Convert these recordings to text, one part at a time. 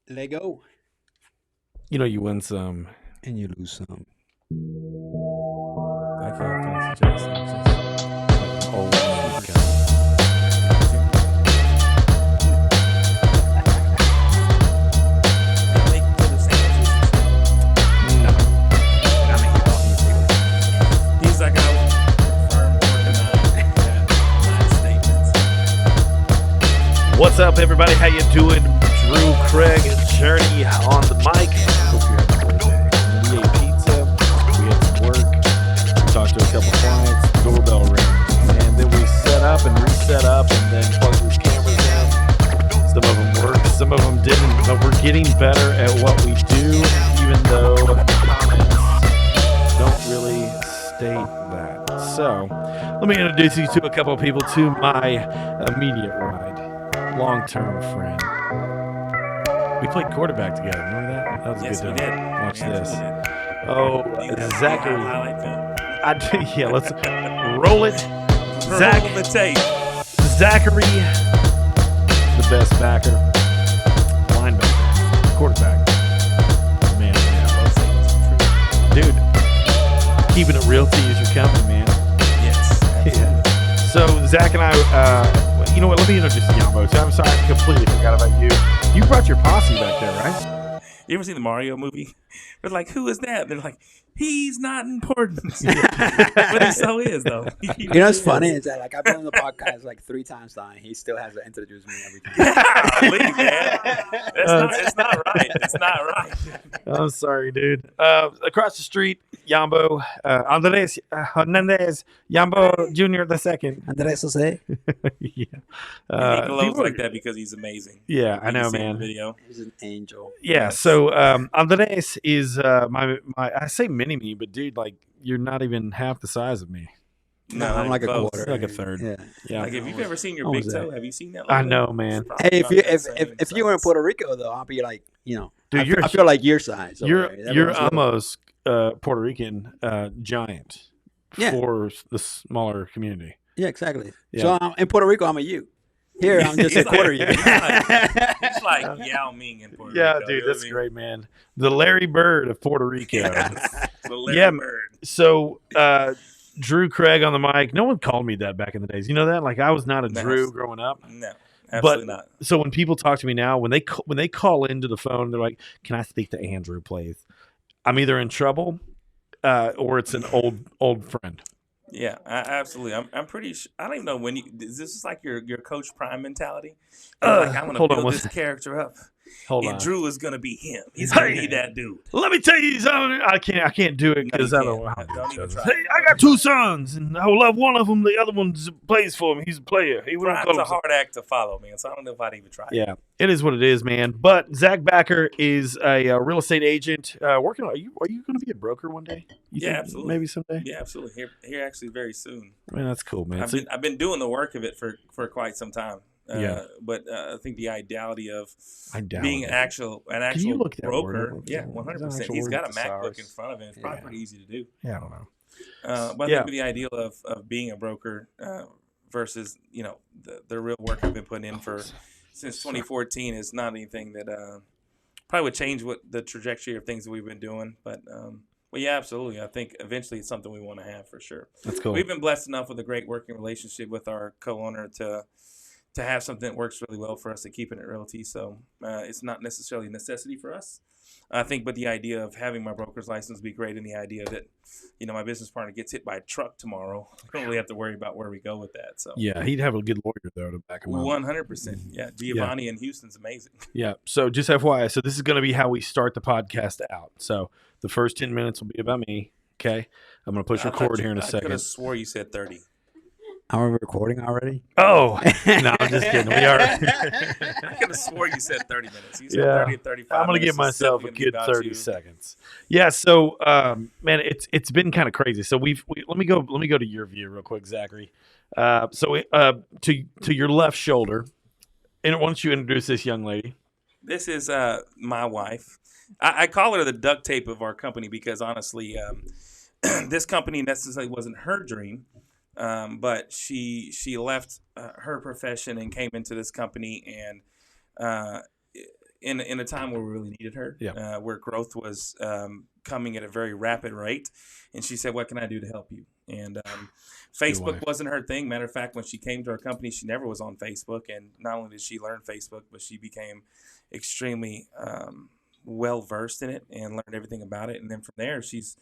Let go. You win some. And you lose some. I can't fancy Jackson. It's just like an old man kind of. No. I mean, you thought you He's like, I will confirm or deny that line statements. What's up, everybody? How you doing? Drew, Craig, Journey on the mic. Hope you're having a great day. We ate pizza. We had some work. We talked to a couple clients. Doorbell rang. And then we set up and reset up and then plugged these cameras in. Some of them worked. Some of them didn't. But we're getting better at what we do, even though comments don't really state that. So, let me introduce you to a couple of people to my immediate right, long-term friend. We played quarterback together. Remember that? That was a Yes, good we time. did. Watch We this. absolutely Oh, did. You have Zachary. highlight film. Yeah, let's roll it. Zach, Roll the tape. Zachary, the best backer, linebacker, quarterback. Man, yeah. Dude, keeping it real to you is your company, man. Yes. Yeah. So Zach and I, you know what? Let me introduce Yambo. I'm sorry, I completely forgot about you. You brought your posse back there, right? You ever seen the Mario movie? They're like, who is that? They're like, he's not important. But he so is, though. You know what's funny is that like I've been on the podcast like 3 times now, and he still has to introduce me every time. Golly, man. It's not right. It's not right. I'm sorry, dude. Across the street, Yambo, Andres Hernandez, Yambo Jr. the second. Andres Jose, Yeah. He glows people- like that because he's amazing. Yeah, I You know, can see the man. Video. he's an angel. Yeah, so Andres is my I say mini me, but dude, like you're not even half the size of me. No, I'm like a close. quarter. Like a third. Yeah. Yeah. Like if you've ever seen your What big was toe, that? have you seen that? I logo? know, man. It's probably Hey, about that if same you were in size. Puerto Rico though, I'll be like, Dude, you're I feel like your size. over you're there. you're Everyone's little. almost Puerto Rican giant Yeah. for the smaller community. Yeah, exactly. Yeah. So in Puerto Rico, I'm a you. Here, I'm just a He's like- quarter you. It's like Yao Ming in Puerto Yeah, Rico. dude, you know that's what I mean? great, man. The Larry Bird of Puerto Rico. Yes. The Larry Yeah, Bird. So, Drew Craig on the mic. No one called me that back in the days. You know that? Like I was not a No. Drew growing up. No, absolutely not. So when people talk to me now, when they call into the phone, they're like, "Can I speak to Andrew, please?" I'm either in trouble, or it's an old friend. Yeah, absolutely. I'm pretty sure. I don't even know when you. Is this like your Coach Prime mentality? You're like, I'm gonna hold on build one this character up, Hold and on. Drew is gonna be him. He's gonna be that dude. Let me tell you something. I can't do it No, because you I don't know can't. how. Don't even try. Hey, I got 2 sons, and I love one of them. The other one plays for me. He's a player. He wouldn't Prime's call a himself. hard act to follow, man. So I don't know if I'd even try. Yeah, it is what it is, man. But Zach Backor is a real estate agent. Working. Are you going to be a broker one day? You Yeah, think absolutely. Maybe someday. Yeah, absolutely. Here actually very soon. Man, that's cool, man. I've been doing the work of it for quite some time. Yeah. But I think the ideality of I doubt being it. an actual Can you look that word broker, up? yeah, Is that 100%. actual He's word got a with MacBook SARS? in front of him. It's probably Yeah. pretty easy to do. Yeah, I don't know. But I Yeah. think the ideal of being a broker versus the real work I've been putting in since 2014 is not anything that probably would change what the trajectory of things that we've been doing. But yeah, absolutely. I think eventually it's something we want to have for sure. That's cool. We've been blessed enough with a great working relationship with our co-owner to have something that works really well for us to keep it at Realty. So it's not necessarily a necessity for us. I think, but the idea of having my broker's license would be great, and the idea that my business partner gets hit by a truck tomorrow, I don't really have to worry about where we go with that. So Yeah, he'd have a good lawyer though to back him up. 100%. Yeah, Giovanni in Houston's amazing. Yeah. So just FYI, so this is going to be how we start the podcast out. So the first 10 minutes will be about me. Okay. I'm going to push record here in a I could second. have swore you said 30. Are we recording already? Oh, no, I'm just kidding. We are. I could have swore you said 30 minutes. You said Yeah. 30 to 35 I'm going to minutes. give myself a It's definitely good gonna be about 30 you. seconds. Yeah. So, man, it's been kind of crazy. So let me go to your view real quick, Zachary. To your left shoulder, and why don't you introduce this young lady? This is my wife. I call her the duct tape of our company because honestly, this company necessarily wasn't her dream, but she left her profession and came into this company, and in a time where we really needed her, where growth was coming at a very rapid rate, and she said, "What can I do to help you?" And Facebook wasn't her thing. Matter of fact, when she came to our company, she never was on Facebook, and not only did she learn Facebook, but she became extremely well versed in it and learned everything about it. And then from there, she's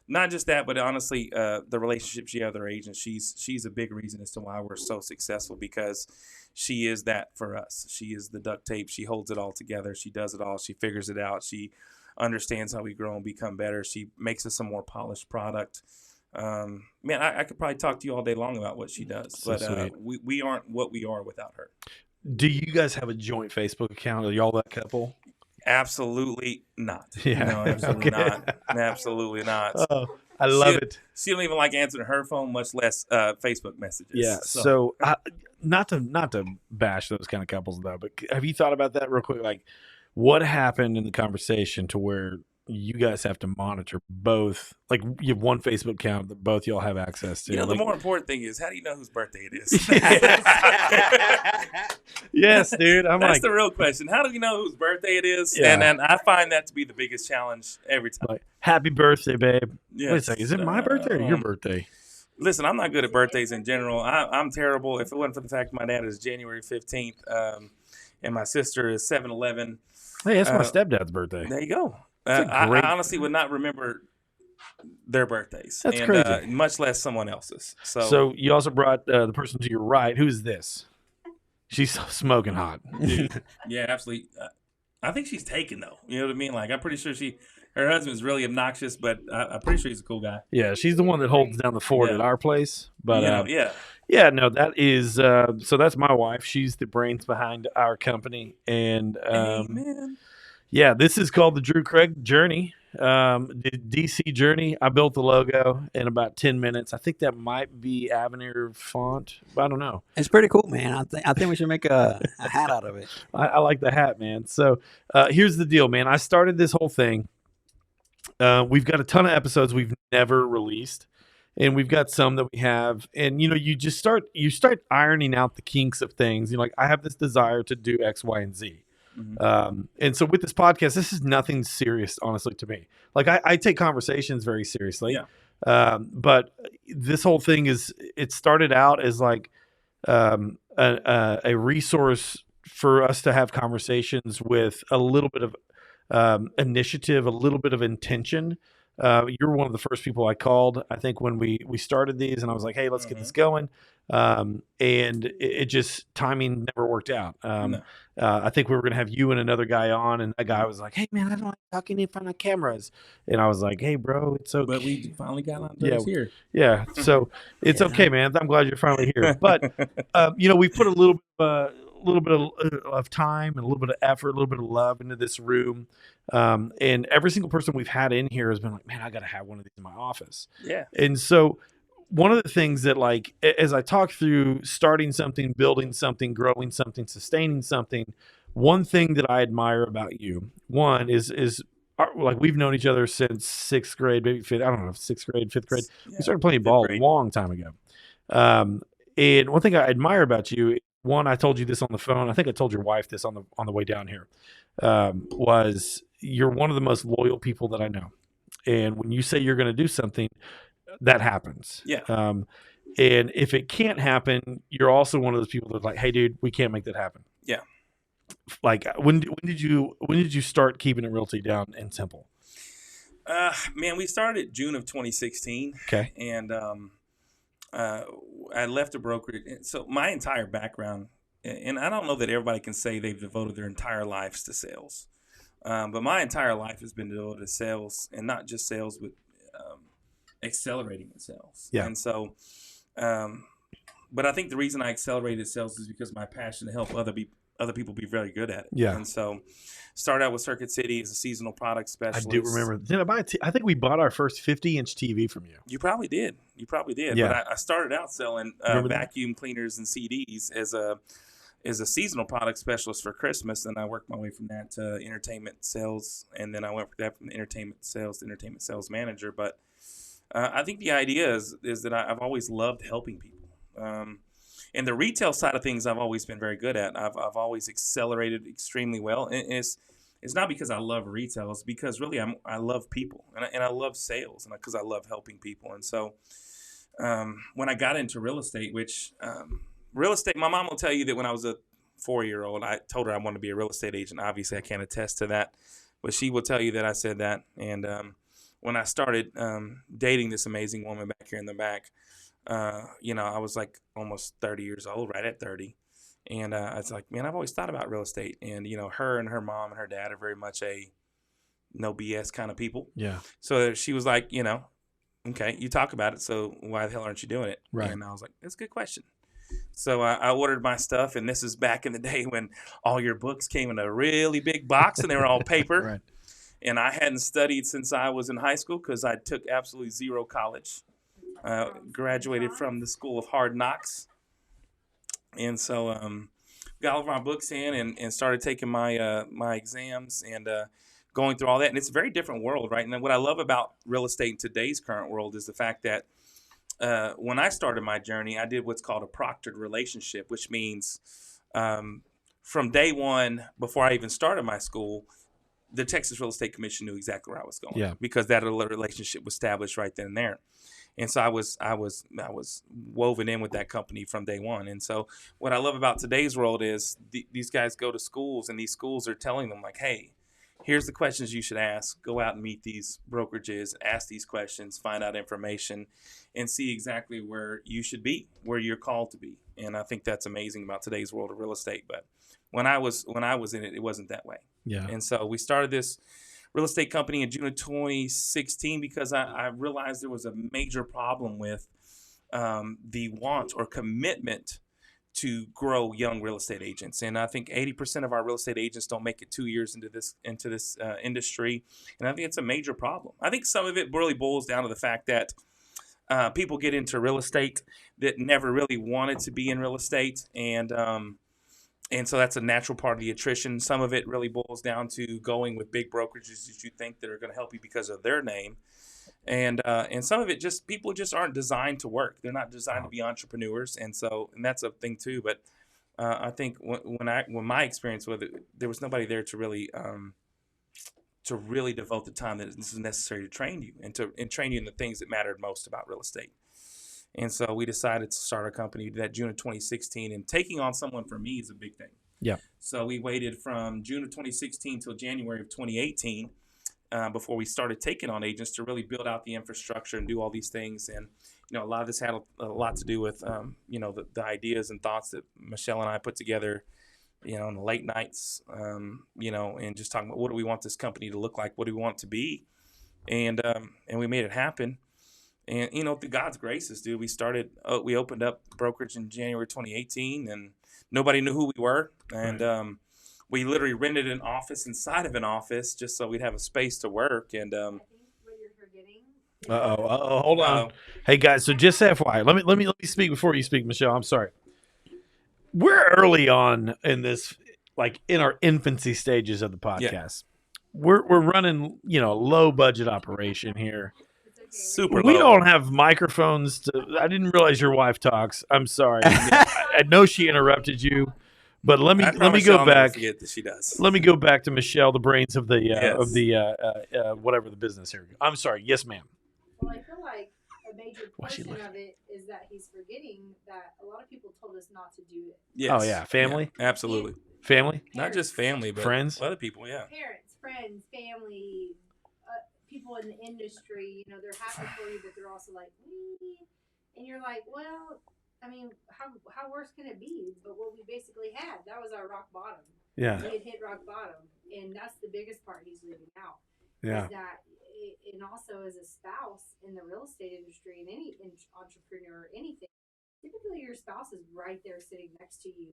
not just that, but honestly, the relationship she has with her agent, she's a big reason as to why we're so successful, because she is that for us. She is the duct tape. She holds it all together. She does it all. She figures it out. She understands how we grow and become better. She makes us a more polished product. Man, I could probably talk to you all day long about what she does, but we aren't what we are without her. Do you guys have a joint Facebook account? Are y'all that couple? Absolutely not. Yeah. No, absolutely not. Absolutely not. Oh, I love it. She don't even like answering her phone, much less Facebook messages. Yeah. So not to bash those kind of couples though, but have you thought about that real quick? Like, what happened in the conversation to where you guys have to monitor both? Like, you have one Facebook account that both y'all have access to. You know, like, the more important thing is, how do you know whose birthday it is? Yes, dude. That's the real question. How do you know whose birthday it is? Yeah. And I find that to be the biggest challenge every time. Like, happy birthday, babe. Yes. Wait a second. Is it my birthday or your birthday? Listen, I'm not good at birthdays in general. I'm terrible. If it wasn't for the fact my dad is January 15th and my sister is 7/11. Hey, that's my stepdad's birthday. There you go. I honestly would not remember their birthdays. That's crazy. Much less someone else's. So you also brought the person to your right. Who's this? She's smoking hot. Dude, yeah, absolutely. I think she's taken, though. You know what I mean? Like, I'm pretty sure her husband's really obnoxious, but I'm pretty sure he's a cool guy. Yeah, she's the one that holds down the fort at our place. But yeah, no, that is so that's my wife. She's the brains behind our company. And Amen. Yeah, this is called the Drew Craig Journey. The DC Journey. I built the logo in about 10 minutes. I think that might be Avenir font. I don't know. It's pretty cool, man. I think we should make a hat out of it. I like the hat, man. So here's the deal, man. I started this whole thing. We've got a ton of episodes we've never released, and we've got some that we have. And you start ironing out the kinks of things. Like, I have this desire to do X, Y, and Z. Mm-hmm. And so with this podcast, this is nothing serious, honestly, to me. Like, I take conversations very seriously. Yeah. But this whole thing it started out as like a resource for us to have conversations with a little bit of initiative, a little bit of intention. You're one of the first people I called, I think, when we started these, and I was like, hey, let's get this going. And it just, timing never worked out. No. I think we were going to have you and another guy on, and that guy was like, hey, man, I don't like talking in front of cameras. And I was like, hey, bro, it's okay. But we finally got on those here. Yeah, so it's okay, man. I'm glad you're finally here. But, we put a little bit of time and a little bit of effort, a little bit of love into this room. And every single person we've had in here has been like, man, I got to have one of these in my office. Yeah. And so one of the things that, like, as I talk through starting something, building something, growing something, sustaining something, one thing that I admire about you, one is like, we've known each other since sixth grade, maybe fifth, I don't know, sixth grade, fifth grade. Yeah, we started playing ball a long time ago. And one thing I admire about you, one, I told you this on the phone. I think I told your wife this on the way down here, was you're one of the most loyal people that I know. And when you say you're going to do something, that happens. Yeah. And if it can't happen, you're also one of those people that's like, hey, dude, we can't make that happen. Yeah. Like, when did you start keeping it realty down and simple? Man, we started June of 2016. Okay. And I left a brokerage. So my entire background, and I don't know that everybody can say they've devoted their entire lives to sales, but my entire life has been devoted to sales, and not just sales, but accelerating in sales. Yeah. And so, but I think the reason I accelerated sales is because of my passion to help other people be very good at it. Yeah. And so, started out with Circuit City as a seasonal product specialist. I do remember. I think we bought our first 50-inch TV from you. You probably did. Yeah. But I started out selling vacuum cleaners and CDs as a seasonal product specialist for Christmas, and I worked my way from that to entertainment sales, and then I went from that from entertainment sales to entertainment sales manager. But I think the idea is that I've always loved helping people. And the retail side of things, I've always been very good at. I've always accelerated extremely well. And it's not because I love retail. It's because really I love people and I love sales and because I love helping people. And so when I got into real estate, which real estate, my mom will tell you that when I was a 4-year-old, I told her I wanted to be a real estate agent. Obviously, I can't attest to that, but she will tell you that I said that. And when I started dating this amazing woman back here in the back, I was like almost 30 years old, right at 30. And I was like, man, I've always thought about real estate. And, her and her mom and her dad are very much a no BS kind of people. Yeah. So she was like, okay, you talk about it. So why the hell aren't you doing it? Right. And I was like, that's a good question. So I ordered my stuff. And this is back in the day when all your books came in a really big box and they were all paper. Right. And I hadn't studied since I was in high school because I took absolutely zero college. Graduated from the School of Hard Knocks. And so got all of my books in and started taking my my exams and going through all that. And it's a very different world, right? And what I love about real estate in today's current world is the fact that when I started my journey, I did what's called a proctored relationship, which means from day one, before I even started my school, the Texas Real Estate Commission knew exactly where I was going because that relationship was established right then and there. And so I was woven in with that company from day one. And so what I love about today's world is these guys go to schools and these schools are telling them like, hey, here's the questions you should ask. Go out and meet these brokerages, ask these questions, find out information, and see exactly where you should be, where you're called to be. And I think that's amazing about today's world of real estate. But when I was in it, it wasn't that way. Yeah. And so we started this real estate company in June of 2016 because I realized there was a major problem with the want or commitment to grow young real estate agents. And I think 80% of our real estate agents don't make it 2 years into this industry. And I think it's a major problem. I think some of it really boils down to the fact that people get into real estate that never really wanted to be in real estate. And so that's a natural part of the attrition. Some of it really boils down to going with big brokerages that you think that are going to help you because of their name. And some of it just people just aren't designed to work. They're not designed to be entrepreneurs. And that's a thing too. But I think when my experience with it, there was nobody there to really devote the time that is necessary to train you and train you in the things that mattered most about real estate. And so we decided to start a company that June of 2016, and taking on someone for me is a big thing. Yeah. So we waited from June of 2016 till January of 2018 before we started taking on agents to really build out the infrastructure and do all these things. And, a lot of this had a lot to do with, the ideas and thoughts that Michelle and I put together, in the late nights, and just talking about what do we want this company to look like? What do we want it to be? And we made it happen. And, through God's graces, dude, we opened up brokerage in January 2018 and nobody knew who we were. And we literally rented an office inside of an office just so we'd have a space to work. And I think what you're forgetting. Hold on. Hey, guys, so just FYI, let me speak before you speak, Michelle. I'm sorry. We're early on in this, like in our infancy stages of the podcast. Yeah. We're running, low budget operation here. Super we low. Don't have microphones I didn't realize your wife talks. I'm sorry. I know she interrupted you, but let me go back. That she does. Let me go back to Michelle, the brains of the whatever the business here. I'm sorry. Yes, ma'am. Well, I feel like a major portion of it is that he's forgetting that a lot of people told us not to do it. Yes. Oh yeah, family. Yeah, absolutely. Family. Parents. Not just family, but friends, other people. Yeah. Parents, friends, family. People in the industry, they're happy for you, but they're also like, and you're like, well, I mean, how worse can it be? But what we basically had, that was our rock bottom. Yeah. We had hit rock bottom, and that's the biggest part he's leaving out. Yeah. Is that, and also as a spouse in the real estate industry and any entrepreneur or anything, typically your spouse is right there sitting next to you,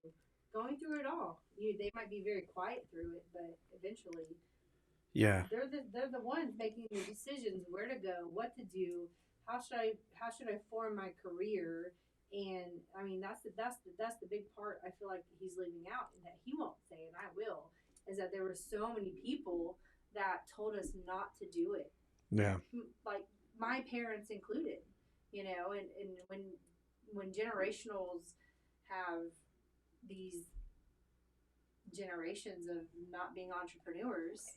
going through it all. They might be very quiet through it, but eventually. Yeah, they're the ones making the decisions where to go, what to do, how should I form my career, and I mean that's the big part I feel like he's leaving out and that he won't say, and I will, is that there were so many people that told us not to do it. Yeah, like my parents included, and when generationals have these generations of not being entrepreneurs,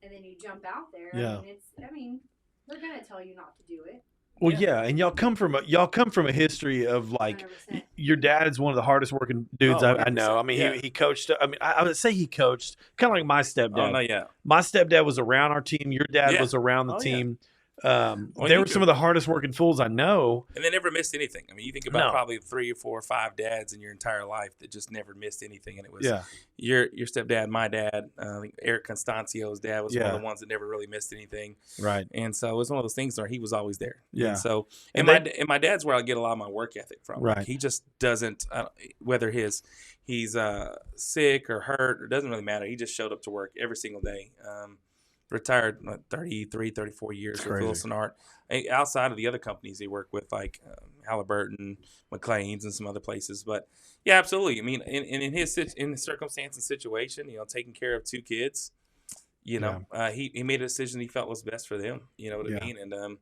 and then you jump out there. Yeah. I mean, they're gonna tell you not to do it. Well, yeah, and y'all come from a history of like 100%. your dad is one of the hardest working dudes Oh, I know. I mean, 100%, he coached. I mean, I would say he coached kind of like my stepdad. Oh no, yeah. My stepdad was around our team. Your dad Yeah. was around the Oh, yeah. team. Well, They you were some do. of the hardest working fools I know. And they never missed anything. I mean, you think about No. probably 3 or 4 or 5 dads in your entire life that just never missed anything, and it was Yeah, your stepdad, my dad, I think Eric Constancio's dad was one Yeah. of the ones that never really missed anything, right. and so it was one of those things where he was always there. Yeah. And so And and my dad's where I get a lot of my work ethic from. Like, Right. he just doesn't whether he's sick or hurt, it doesn't really matter. He just showed up to work every single day. Retired 33, 34 years It's with crazy. Wilson Art. Outside of the other companies he worked with, like Halliburton, McLean's, and some other places. But yeah, absolutely. I mean, in his circumstance and situation, taking care of 2 kids, he made a decision he felt was best for them. You know what Yeah. I mean?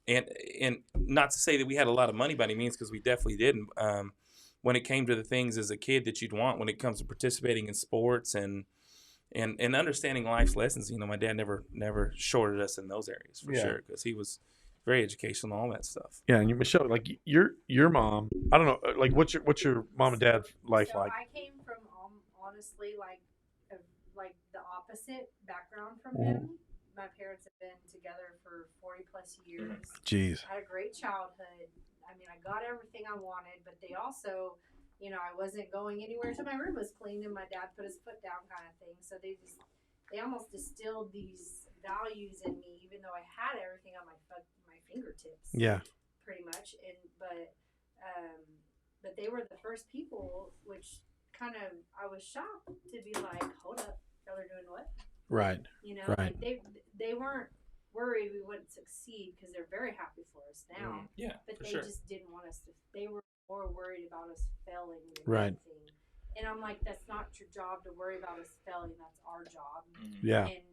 And not to say that we had a lot of money by any means, because we definitely didn't. When it came to the things as a kid that you'd want, when it comes to participating in sports and understanding life's lessons, my dad never shorted us in those areas for Yeah. sure, because he was very educational and all that stuff. Yeah, and Michelle, like your mom. I don't know, like what's your mom and dad life So like? I came from honestly like the opposite background from Mhm. him. My parents have been together for 40 plus years. Jeez. I had a great childhood. I mean, I got everything I wanted, but they also, I wasn't going anywhere until my room was clean and my dad put his foot down, kind of thing. So they almost distilled these values in me, even though I had everything on my fingertips. Yeah. Pretty much. But they were the first people, which kind of, I was shocked to be like, hold up, y'all are doing what? Right. Right. Like they weren't worried we wouldn't succeed, because they're very happy for us now. Yeah, But for they sure. just didn't want us to. They were more worried about us failing than Right. anything. And I'm like, that's not your job to worry about us failing. That's our job. Yeah. And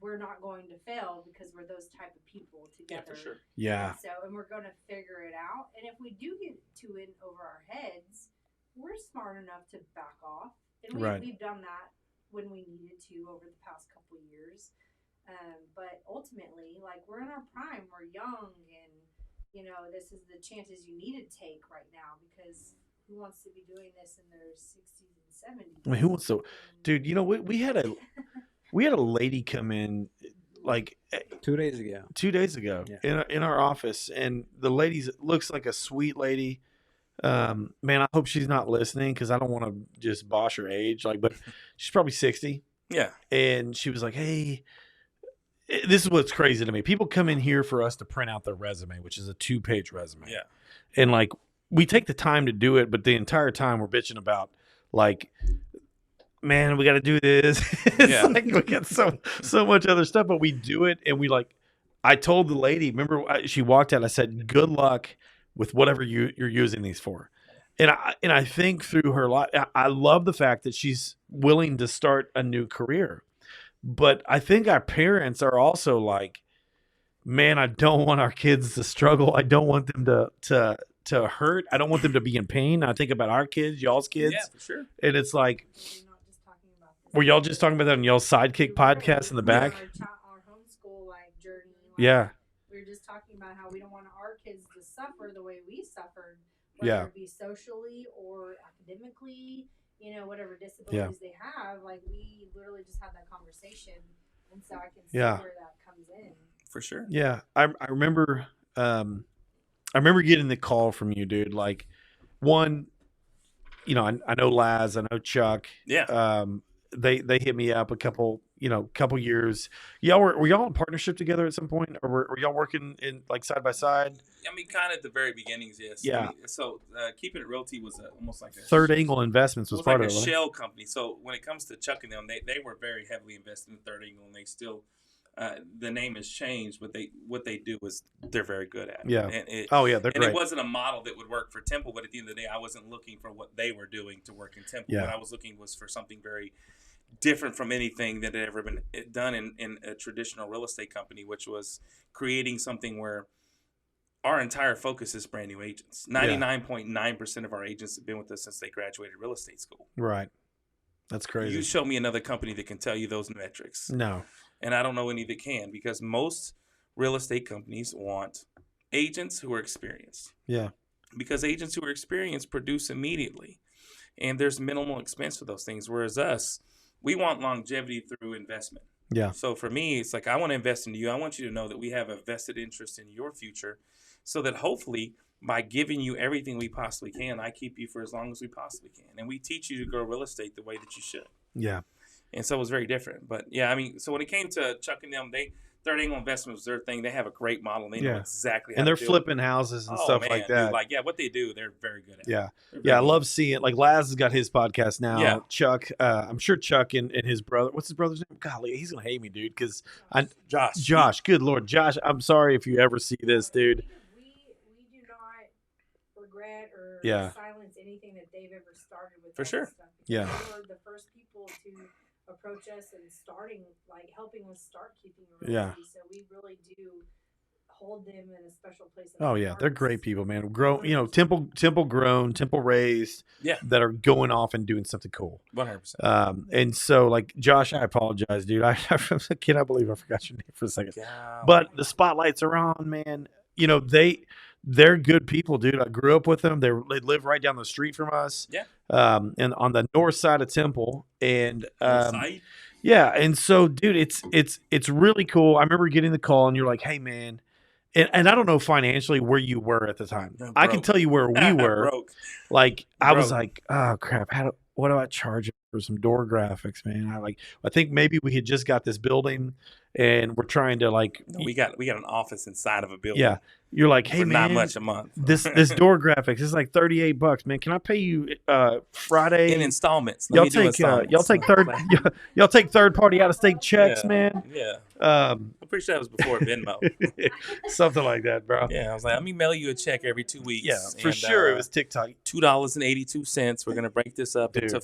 we're not going to fail because we're those type of people Yeah, together. for sure. Yeah. And we're going to figure it out. And if we do get too in over our heads, we're smart enough to back off. And Right. we've done that when we needed to over the past couple of years. But ultimately, like, we're in our prime, we're young, and this is the chances you need to take right now, because who wants to be doing this in their 60s and 70s? I mean, who wants to? Dude, we had a lady come in like 2 days ago. 2 days ago in our office, and the lady looks like a sweet lady. Man, I hope she's not listening, because I don't want to just bosh her age. But she's probably 60. Yeah. And she was like, "Hey, this is what's crazy to me. People come in here for us to print out their resume, which is a 2-page resume. Yeah. And we take the time to do it, but the entire time we're bitching about man, we got to do this. It's Yeah. we got so much other stuff, but we do it. And I told the lady, remember, she walked out, I said, good luck with whatever you're using these for. And I think through her life, I love the fact that she's willing to start a new career. But I think our parents are also like, man, I don't want our kids to struggle. I don't want them to hurt. I don't want them to be in pain. I think about our kids, y'all's kids. Yeah, for sure. And it's like, We're not just talking about this. were y'all just talking about that on y'all's sidekick podcast in the back? Our homeschool journey. Yeah. We were just talking about how we don't want our kids to suffer the way we suffered, Yeah. whether it be socially or academically, whatever disabilities they have. Like, we literally just had that conversation, and so I can see Yeah. where that comes in. For sure. Yeah. I remember getting the call from you, dude. Like, one, I know Laz, I know Chuck. Yeah. They hit me up a couple years. Were y'all in partnership together at some point, or were y'all working in side by side? I mean, kind of at the very beginnings, yes. Yeah. I mean, so Keeping It Realty was almost like a Third Angle Investments was part like of a it. shell company. So when it comes to Chuck and them, they were very heavily invested in Third Angle, and they still the name has changed, but what they do is they're very good at. Yeah. And They're and great. it wasn't a model that would work for Temple, but at the end of the day, I wasn't looking for what they were doing to work in Temple. Yeah. What I was looking was for something very different from anything that had ever been done in a traditional real estate company, which was creating something where our entire focus is brand new agents. 99.9% of our agents have been with us since they graduated real estate school. Right. That's crazy. You show me another company that can tell you those metrics. No. And I don't know any that can, because most real estate companies want agents who are experienced. Yeah. Because agents who are experienced produce immediately. And there's minimal expense for those things. Whereas us, we want longevity through investment. Yeah. So for me, it's like, I want to invest into you. I want you to know that we have a vested interest in your future, so that hopefully by giving you everything we possibly can, I keep you for as long as we possibly can. And we teach you to grow real estate the way that you should. Yeah. And so it was very different. But yeah, I mean, so when it came to Chuck and them, Third Angle Investment was their thing. They have a great model. They know exactly how and they're to do flipping it. houses and stuff like that. Dude, like, yeah, what they do, they're very good at. Yeah. Yeah, I love seeing, like, Laz has got his podcast now. Yeah. Chuck, I'm sure Chuck and his brother, what's his brother's name? Golly, he's going to hate me, dude, because Josh, good Lord. Josh, I'm sorry if you ever see this, dude. We do not regret or Yeah. silence anything that they've ever started with. For all sure. this stuff, because Yeah. they were the first people to approach us and starting, like, helping us start keeping a Yeah. realty. So we really do hold them in a special place. in Oh our yeah, they're hearts. great people, man. Temple grown, Temple raised, Yeah. that are going off and doing something cool. 100%. And so, like, Josh, I apologize, dude. I cannot believe I forgot your name for a second. Yeah. But the spotlights are on, man. You know, they're good people, dude. I grew up with them. They live right down the street from us. Yeah. And on the north side of Temple, and Site? yeah. And so, dude, it's really cool. I remember getting the call, and you're like, "Hey, man." And I don't know financially where you were at the time. No, I can broke. tell you where we were. Broke. Like, I was Broke. like, oh crap, what do I charge for some door graphics, man? I think maybe we had just got this building, and we're trying to, like, No, we got an office inside of a building. yeah. You're like, hey for man, not much a month. this door graphics is like $38, man. Can I pay you Friday in installments. Y'all take third party out of state checks, Yeah. man. Yeah. I'm pretty sure that was before Venmo. something like that, bro. Yeah, I was like, let me mail you a check every 2 weeks. Yeah, for sure. It was TikTok. $2.82. We're gonna break this up Dude. into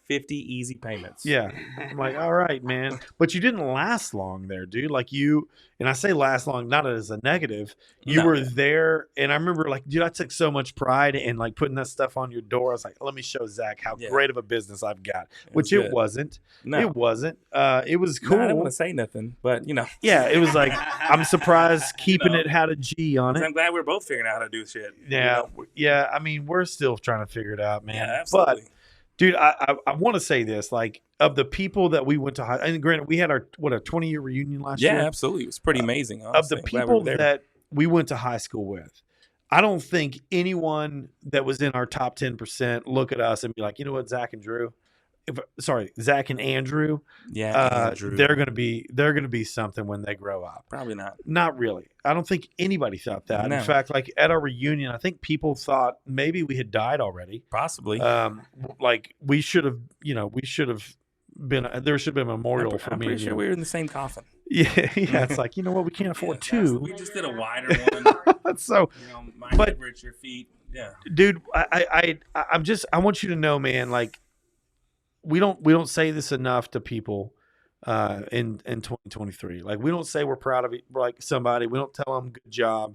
50 easy payments. Yeah. I'm like, all right, man. But you didn't last long there, dude. Like, and I say last long, not as a negative. You No, were yeah. there, and I remember, like, dude, I took so much pride in, like, putting that stuff on your door. I was like, let me show Zach how Yeah. great of a business I've got. was Which it good. wasn't. No, It wasn't. It was No, cool. I didn't want to say nothing, but Yeah, it was like, I'm surprised keeping know. it had a G on it. I'm glad we're both figuring out how to do shit. Yeah, yeah. I mean, we're still trying to figure it out, man. Yeah, absolutely. But, dude, I want to say this, like, of the people that we went to high, and granted, we had our 20-year reunion last year. Yeah, absolutely. It was pretty amazing. Of Honestly. the I'm glad we people were there. that we went to high school with, I don't think anyone that was in our top 10% look at us and be like, you know what, Zac and Drew. Zac and Andrew. Andrew. They're gonna be something when they grow up. Probably not. Not really. I don't think anybody thought that. No. In fact, like, at our reunion, I think people thought maybe we had died already. Possibly. Like, we should have been. There should have been a memorial for I'm me. pretty and sure you. we were in the same coffin. Yeah. It's like, you know what? We can't afford two. We just did a wider one. So, My But- head where it's your feet. Yeah. dude, I want you to know, man. Like, we don't say this enough to people in 2023. Like, we don't say we're proud of it, like somebody. We don't tell them good job.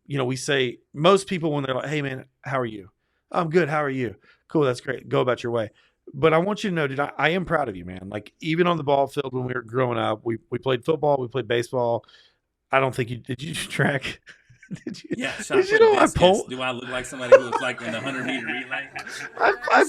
We say, most people, when they're like, hey man, how are you? I'm good. How are you? Cool. That's great. Go about your way. But I want you to know, dude, I am proud of you, man. Like, even on the ball field when we were growing up, we played football, we played baseball. I don't think did you track? Did you? Yeah, Did you know I pulled? Do I look like somebody who was like in the 100-meter relay?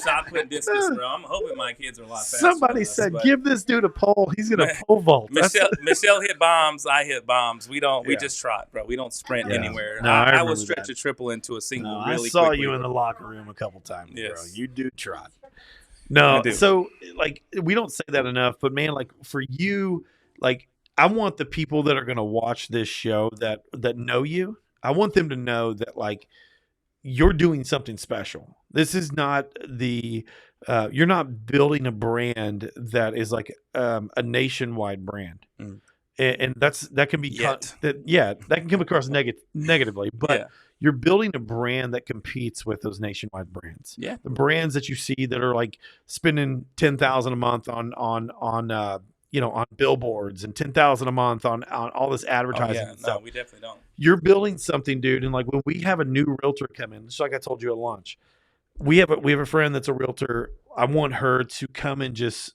Shot put discus, bro. I'm hoping my kids are a lot faster. Somebody than us, said, but give this dude a pole. He's gonna pole vault. Michelle hit bombs. I hit bombs. We don't. We Yeah. just trot, bro. We don't sprint Yeah. anywhere. No, I I will remember stretch that. a triple into a single. No, Really I saw quickly. you in the locker room a couple times, bro. Yes. You do trot. No, I do. so, like, we don't say that enough, but man, like, for you, like, I want the people that are gonna watch this show that know you. I want them to know that, like, you're doing something special. This is not you're not building a brand that is like a nationwide brand. Mm. And that can be Yet. that can come across negatively, but Yeah. you're building a brand that competes with those nationwide brands. Yeah. The brands that you see that are like spending $10,000 a month on on billboards and 10,000 a month on all this Oh advertising yeah, and no, stuff. we definitely don't. You're building something, dude. And like when we have a new realtor come in, just like I told you at lunch, we have a friend that's a realtor. I want her to come and just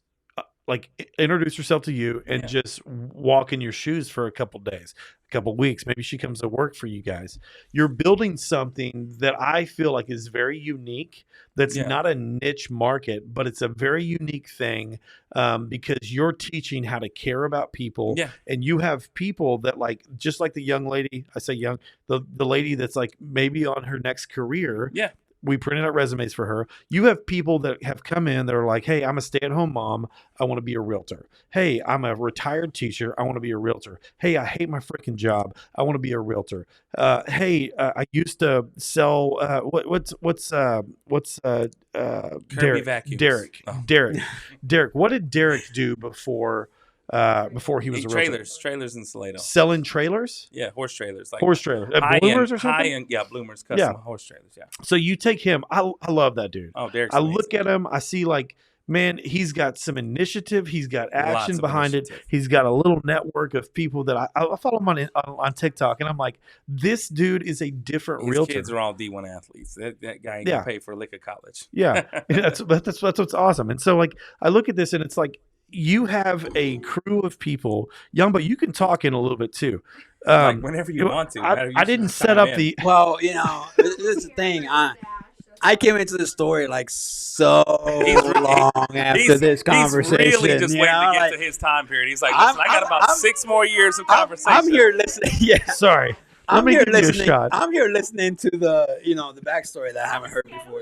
like introduce herself to you and just walk in your shoes for a couple days, a couple weeks. Maybe she comes to work for you guys. You're building something that I feel like is very unique. That's not a niche market, but it's a very unique thing because you're teaching how to care about people. Yeah. And you have people that like, just like the young lady, I say young, the lady that's like maybe on her next career. Yeah. We printed out resumes for her. You have people that have come in that are like, hey, I'm a stay-at-home mom. I want to be a realtor. Hey, I'm a retired teacher. I want to be a realtor. Hey, I hate my freaking job. I want to be a realtor. Hey, I used to sell what's Kirby vacuums. Derek. What did Derek do before he was a realtor? Trailers in Salado. Selling trailers? Yeah, horse trailers. Like horse trailers. High Bloomers end, or something? high end, Bloomers custom horse trailers. Yeah. So you take him. I love that dude. Oh, Derek's I amazing. look at him. I see like, man, he's got some initiative. He's got action behind it. He's got a little network of people that I follow him on TikTok, and I'm like, this dude is a different His realtor. kids are all D1 athletes. That guy ain't gonna pay for a lick of college. Yeah, that's what's awesome. And so like, I look at this, and it's like, you have a crew of people, young, but you can talk in a little bit too. Like whenever you want to. I didn't set up the. Well, this is the thing. I came into the story like so long after this conversation. He's really just waiting to get to his time period. He's like, listen, I got about 6 more years of conversation. I'm here listening. Yeah. Sorry. I'm here listening to the the backstory that I haven't heard before.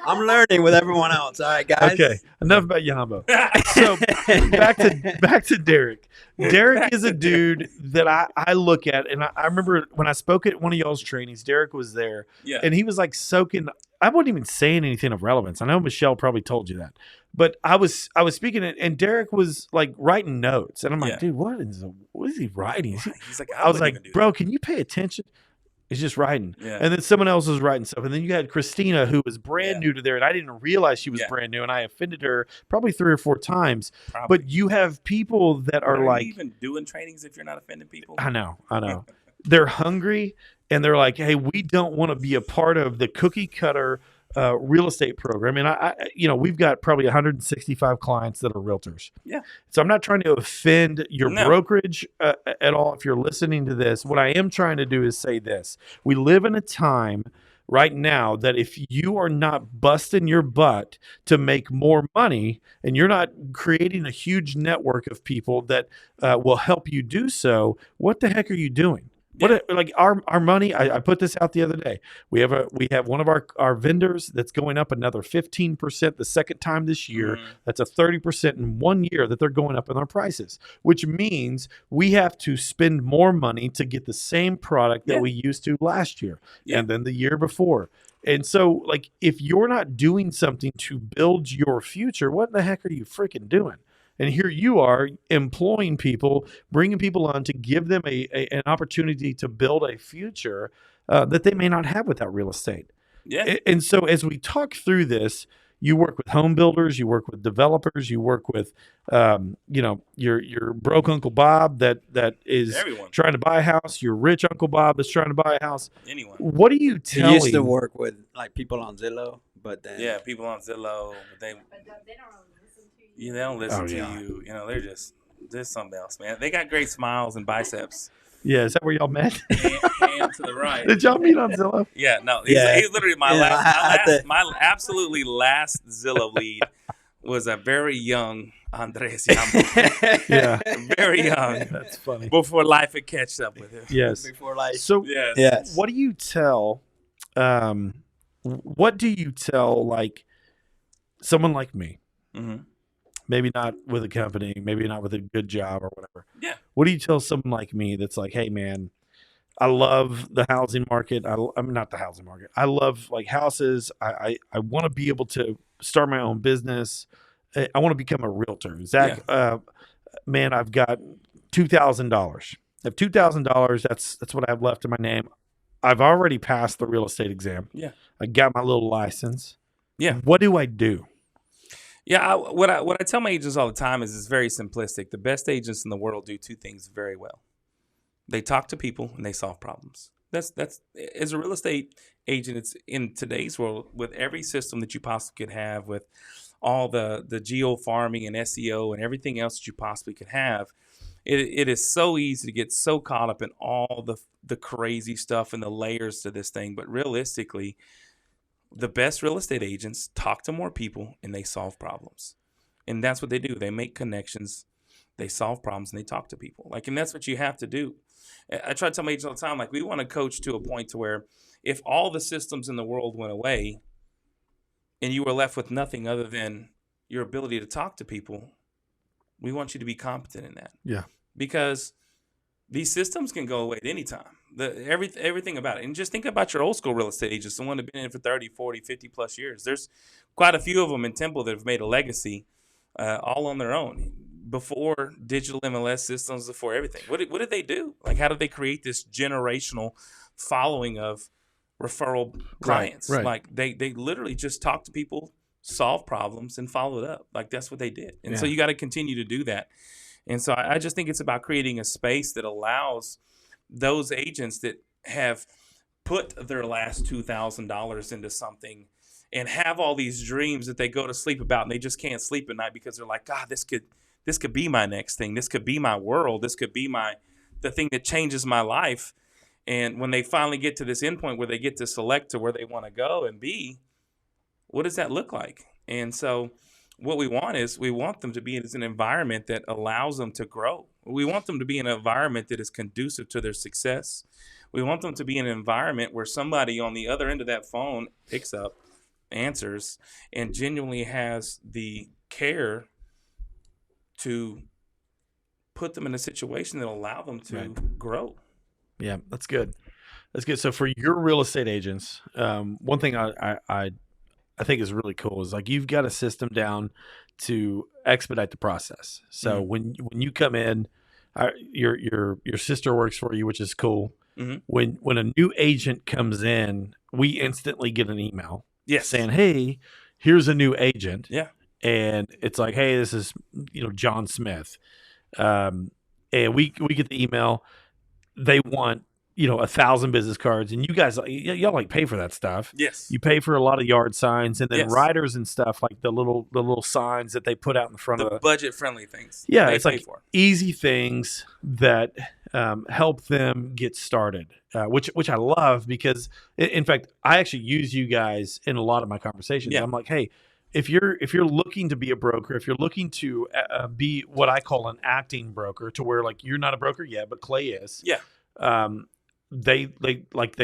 I'm learning with everyone else. All right, guys. Okay, enough about Yambo. So back to Derek. Derek is a dude that I look at, and I remember when I spoke at one of y'all's trainings, Derek was there, and he was like soaking. I wasn't even saying anything of relevance. I know Michelle probably told you that, but I was speaking it, and Derek was like writing notes, and I'm like, dude, what is he writing? He's like, I was like, bro, can you pay attention? He's just writing. Yeah. And then someone else was writing stuff. And then you had Christina, who was brand new to there, and I didn't realize she was brand new, and I offended her probably 3 or 4 times. Probably. But you have people that are like, you even doing trainings if you're not offending people? I know. They're hungry, and they're like, hey, we don't want to be a part of the cookie cutter real estate program. And I we've got probably 165 clients that are realtors. Yeah. So I'm not trying to offend your brokerage at all. If you're listening to this, what I am trying to do is say this: we live in a time right now that if you are not busting your butt to make more money, and you're not creating a huge network of people that will help you do so, what the heck are you doing? What like our money? I put this out the other day. We have one of our vendors that's going up another 15% the second time this year. That's a 30% in 1 year that they're going up in their prices, which means we have to spend more money to get the same product that we used to last year and then the year before. And so, like, if you're not doing something to build your future, what the heck are you freaking doing? And here you are employing people, bringing people on to give them an opportunity to build a future that they may not have without real estate. Yeah. And so as we talk through this, you work with home builders, you work with developers, you work with, your broke Uncle Bob that is trying to buy a house, your rich Uncle Bob that's trying to buy a house. Anyone. What do you tell? He used to work with like people on Zillow, but then people on Zillow, but they don't listen to you. They don't listen to you. They're just something else, man. They got great smiles and biceps. Yeah, is that where y'all met? Hand to the right. Did y'all meet on Zillow? Yeah, no. He's literally my absolutely last Zillow lead was a very young Andres Yambo. Yeah. Very young. That's funny. Before life had catched up with him. Yes. before life. So yes. What do you tell like someone like me? Mm-hmm. Maybe not with a company, maybe not with a good job or whatever. Yeah. What do you tell someone like me that's like, hey, man, I love the housing market. I'm not the housing market. I love like houses. I want to be able to start my own business. I want to become a realtor. Zac, man, I've got $2,000. I have $2,000. That's what I have left in my name. I've already passed the real estate exam. Yeah. I got my little license. Yeah. What do I do? Yeah, what I tell my agents all the time is it's very simplistic. The best agents in the world do two things very well. They talk to people and they solve problems. That's as a real estate agent, it's in today's world with every system that you possibly could have, with all the geo farming and SEO and everything else that you possibly could have. It is so easy to get so caught up in all the crazy stuff and the layers to this thing. But realistically, the best real estate agents talk to more people and they solve problems. And that's what they do. They make connections, they solve problems, and they talk to people. Like, and that's what you have to do. I try to tell my agents all the time, like, we want to coach to a point to where if all the systems in the world went away and you were left with nothing other than your ability to talk to people, we want you to be competent in that. Yeah. Because these systems can go away at any time. Everything about it. And just think about your old school real estate agents, the one that have been in for 30, 40, 50 plus years. There's quite a few of them in Temple that have made a legacy all on their own. Before digital MLS systems, before everything. What did they do? Like, how did they create this generational following of referral clients? Right. Like, they literally just talked to people, solved problems, and followed up. Like, that's what they did. And so you got to continue to do that. And so I just think it's about creating a space that allows those agents that have put their last $2,000 into something and have all these dreams that they go to sleep about, and they just can't sleep at night because they're like, God, this could be my next thing. This could be my world. This could be the thing that changes my life. And when they finally get to this endpoint where they get to select to where they want to go and be, what does that look like? And so what we want them to be in an environment that allows them to grow. We want them to be in an environment that is conducive to their success. We want them to be in an environment where somebody on the other end of that phone picks up, answers, and genuinely has the care to put them in a situation that allow them to grow. Yeah, that's good. That's good. So for your real estate agents, one thing I think is really cool is like you've got a system down to expedite the process. So when you come in, your sister works for you, which is cool. Mm-hmm. When a new agent comes in, we instantly get an email saying, "Hey, here's a new agent." Yeah. And it's like, "Hey, this is John Smith," and we get the email. They want 1,000 business cards, and you guys, y'all like pay for that stuff. Yes, you pay for a lot of yard signs, and then riders and stuff, like the little signs that they put out in front of the budget friendly things. Yeah, it's like easy things that help them get started, which I love because, in fact, I actually use you guys in a lot of my conversations. Yeah. I'm like, hey, if you're looking to be a broker, if you're looking to be what I call an acting broker, to where like you're not a broker yet, but Clay is. Yeah. They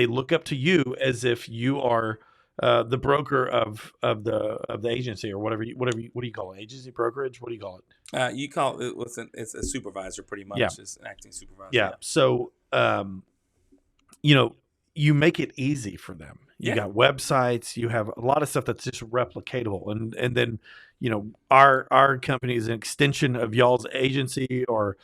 look up to you as if you are the broker of the agency or whatever what do you call it? Agency, brokerage? What do you call it? You call it it's a supervisor pretty much. Yeah. It's an acting supervisor. Yeah. So you make it easy for them. You got websites, you have a lot of stuff that's just replicatable, and then our company is an extension of y'all's agency or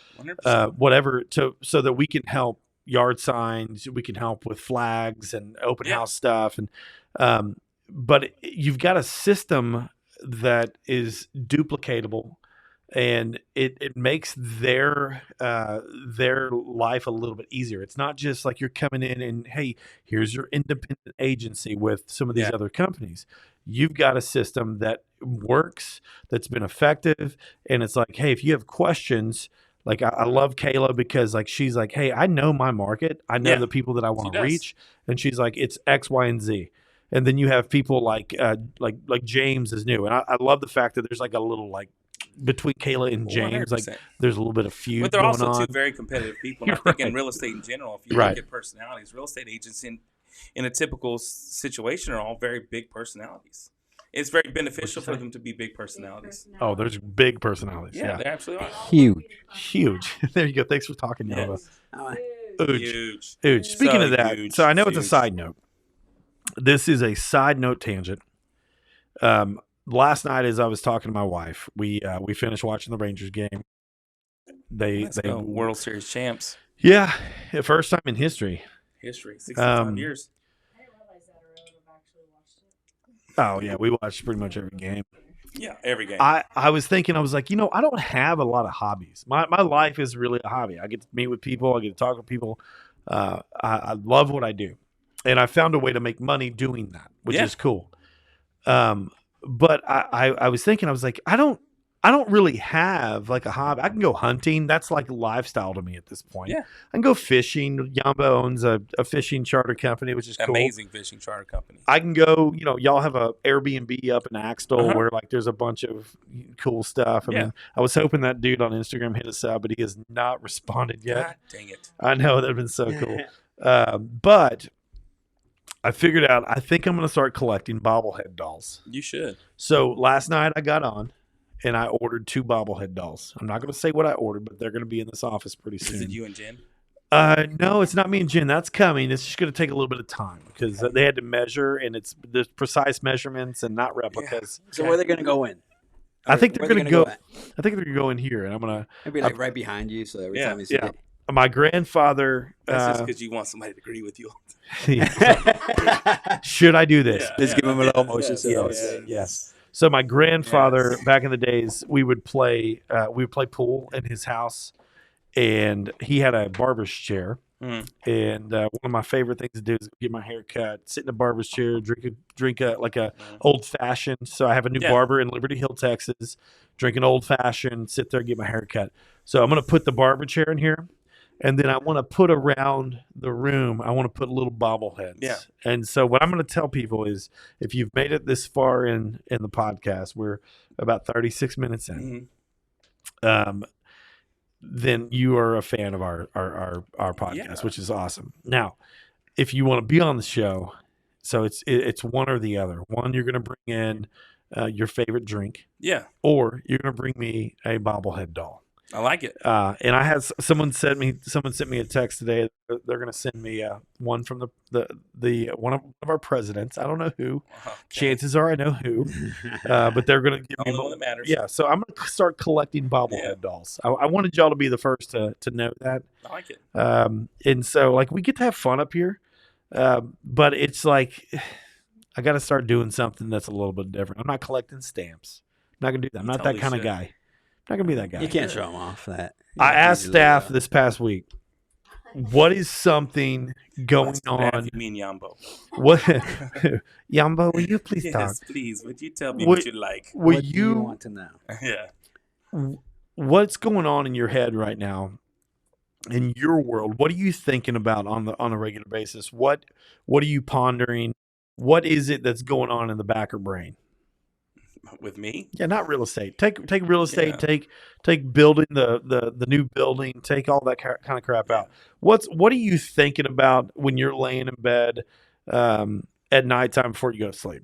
whatever, so that we can help yard signs, we can help with flags and open house stuff, and but you've got a system that is duplicatable, and it makes their life a little bit easier. It's not just like you're coming in and, hey, here's your independent agency with some of these other companies. You've got a system that works, that's been effective, and it's like, hey, if you have questions, like I love Kayla because like she's like, hey, I know my market, I know the people that I want to reach, and she's like, it's X, Y, and Z. And then you have people like James is new, and I love the fact that there's like a little like between Kayla and James, 100%. Like there's a little bit of feud. But they're going also on. Two very competitive people. And I think in real estate in general, if you look at personalities, real estate agents in a typical situation are all very big personalities. It's very beneficial for them to be big personalities. Oh, there's big personalities. Yeah, they absolutely are. Huge. There you go. Thanks for talking, Nova. Huge. Speaking of that, so I know it's a side note. This is a side note tangent. Last night, as I was talking to my wife, we finished watching the Rangers game. They World Series champs. Yeah, first time in history. 65 years. I didn't realize that, or I would have actually watched it. Oh yeah, we watched pretty much every game. Yeah, every game. I was thinking, I was like, I don't have a lot of hobbies. My life is really a hobby. I get to meet with people. I get to talk with people. I love what I do, and I found a way to make money doing that, which is cool. But I was thinking, I was like, I don't really have like a hobby. I can go hunting. That's like a lifestyle to me at this point. Yeah. I can go fishing. Yamba owns a fishing charter company, which is cool. Amazing fishing charter company. I can go, y'all have a Airbnb up in Axtell where like there's a bunch of cool stuff. I mean, I was hoping that dude on Instagram hit us up, but he has not responded yet. God dang it. I know, that'd been so cool. But I figured out, I think I'm going to start collecting bobblehead dolls. You should. So last night I got on and I ordered 2 bobblehead dolls. I'm not going to say what I ordered, but they're going to be in this office pretty soon. Is it you and Jen? No, it's not me and Jen. That's coming. It's just going to take a little bit of time because they had to measure, and it's the precise measurements and not replicas. So where are they going to go in? I think they're going to go. I think they're going to go in here, and I'm going to maybe like right behind you. So every time you see it. My grandfather. That's just because you want somebody to agree with you. Should I do this? Just give them a little motion. Yes. So my grandfather, back in the days, we would play pool in his house, and he had a barber's chair. And one of my favorite things to do is get my hair cut, sit in a barber's chair, drink a old fashioned. So I have a new barber in Liberty Hill, Texas. Drink an old fashioned, sit there, get my hair cut. So I'm going to put the barber chair in here. And then I want to put around the room, I want to put little bobbleheads. Yeah. And so what I'm going to tell people is, if you've made it this far in the podcast, we're about 36 minutes in, then you are a fan of our podcast, which is awesome. Now, if you want to be on the show, so it's one or the other. One, you're going to bring in your favorite drink. Yeah. Or you're going to bring me a bobblehead doll. I like it. And I had someone sent me a text today. They're going to send me one from the one of our presidents. I don't know who. Okay. Chances are I know who. But they're going to give me one that matters. Yeah. So I'm going to start collecting bobblehead dolls. I wanted y'all to be the first to know that. I like it. And so like we get to have fun up here, but it's like I got to start doing something that's a little bit different. I'm not collecting stamps. I'm not going to do that. I'm not that kind of guy. Not gonna be that guy. You can't show them off that. I asked staff this past week, what is something going on? You mean Yambo? What, Yambo? Will you please talk? Yes, please. Would you tell me what you like? What do you want to know? Yeah. What's going on in your head right now, in your world? What are you thinking about on a regular basis? What are you pondering? What is it that's going on in the Backor brain? With me? Yeah, not real estate. Take real estate. Yeah. Take building the new building. Take all that kind of crap out. What are you thinking about when you're laying in bed at nighttime before you go to sleep?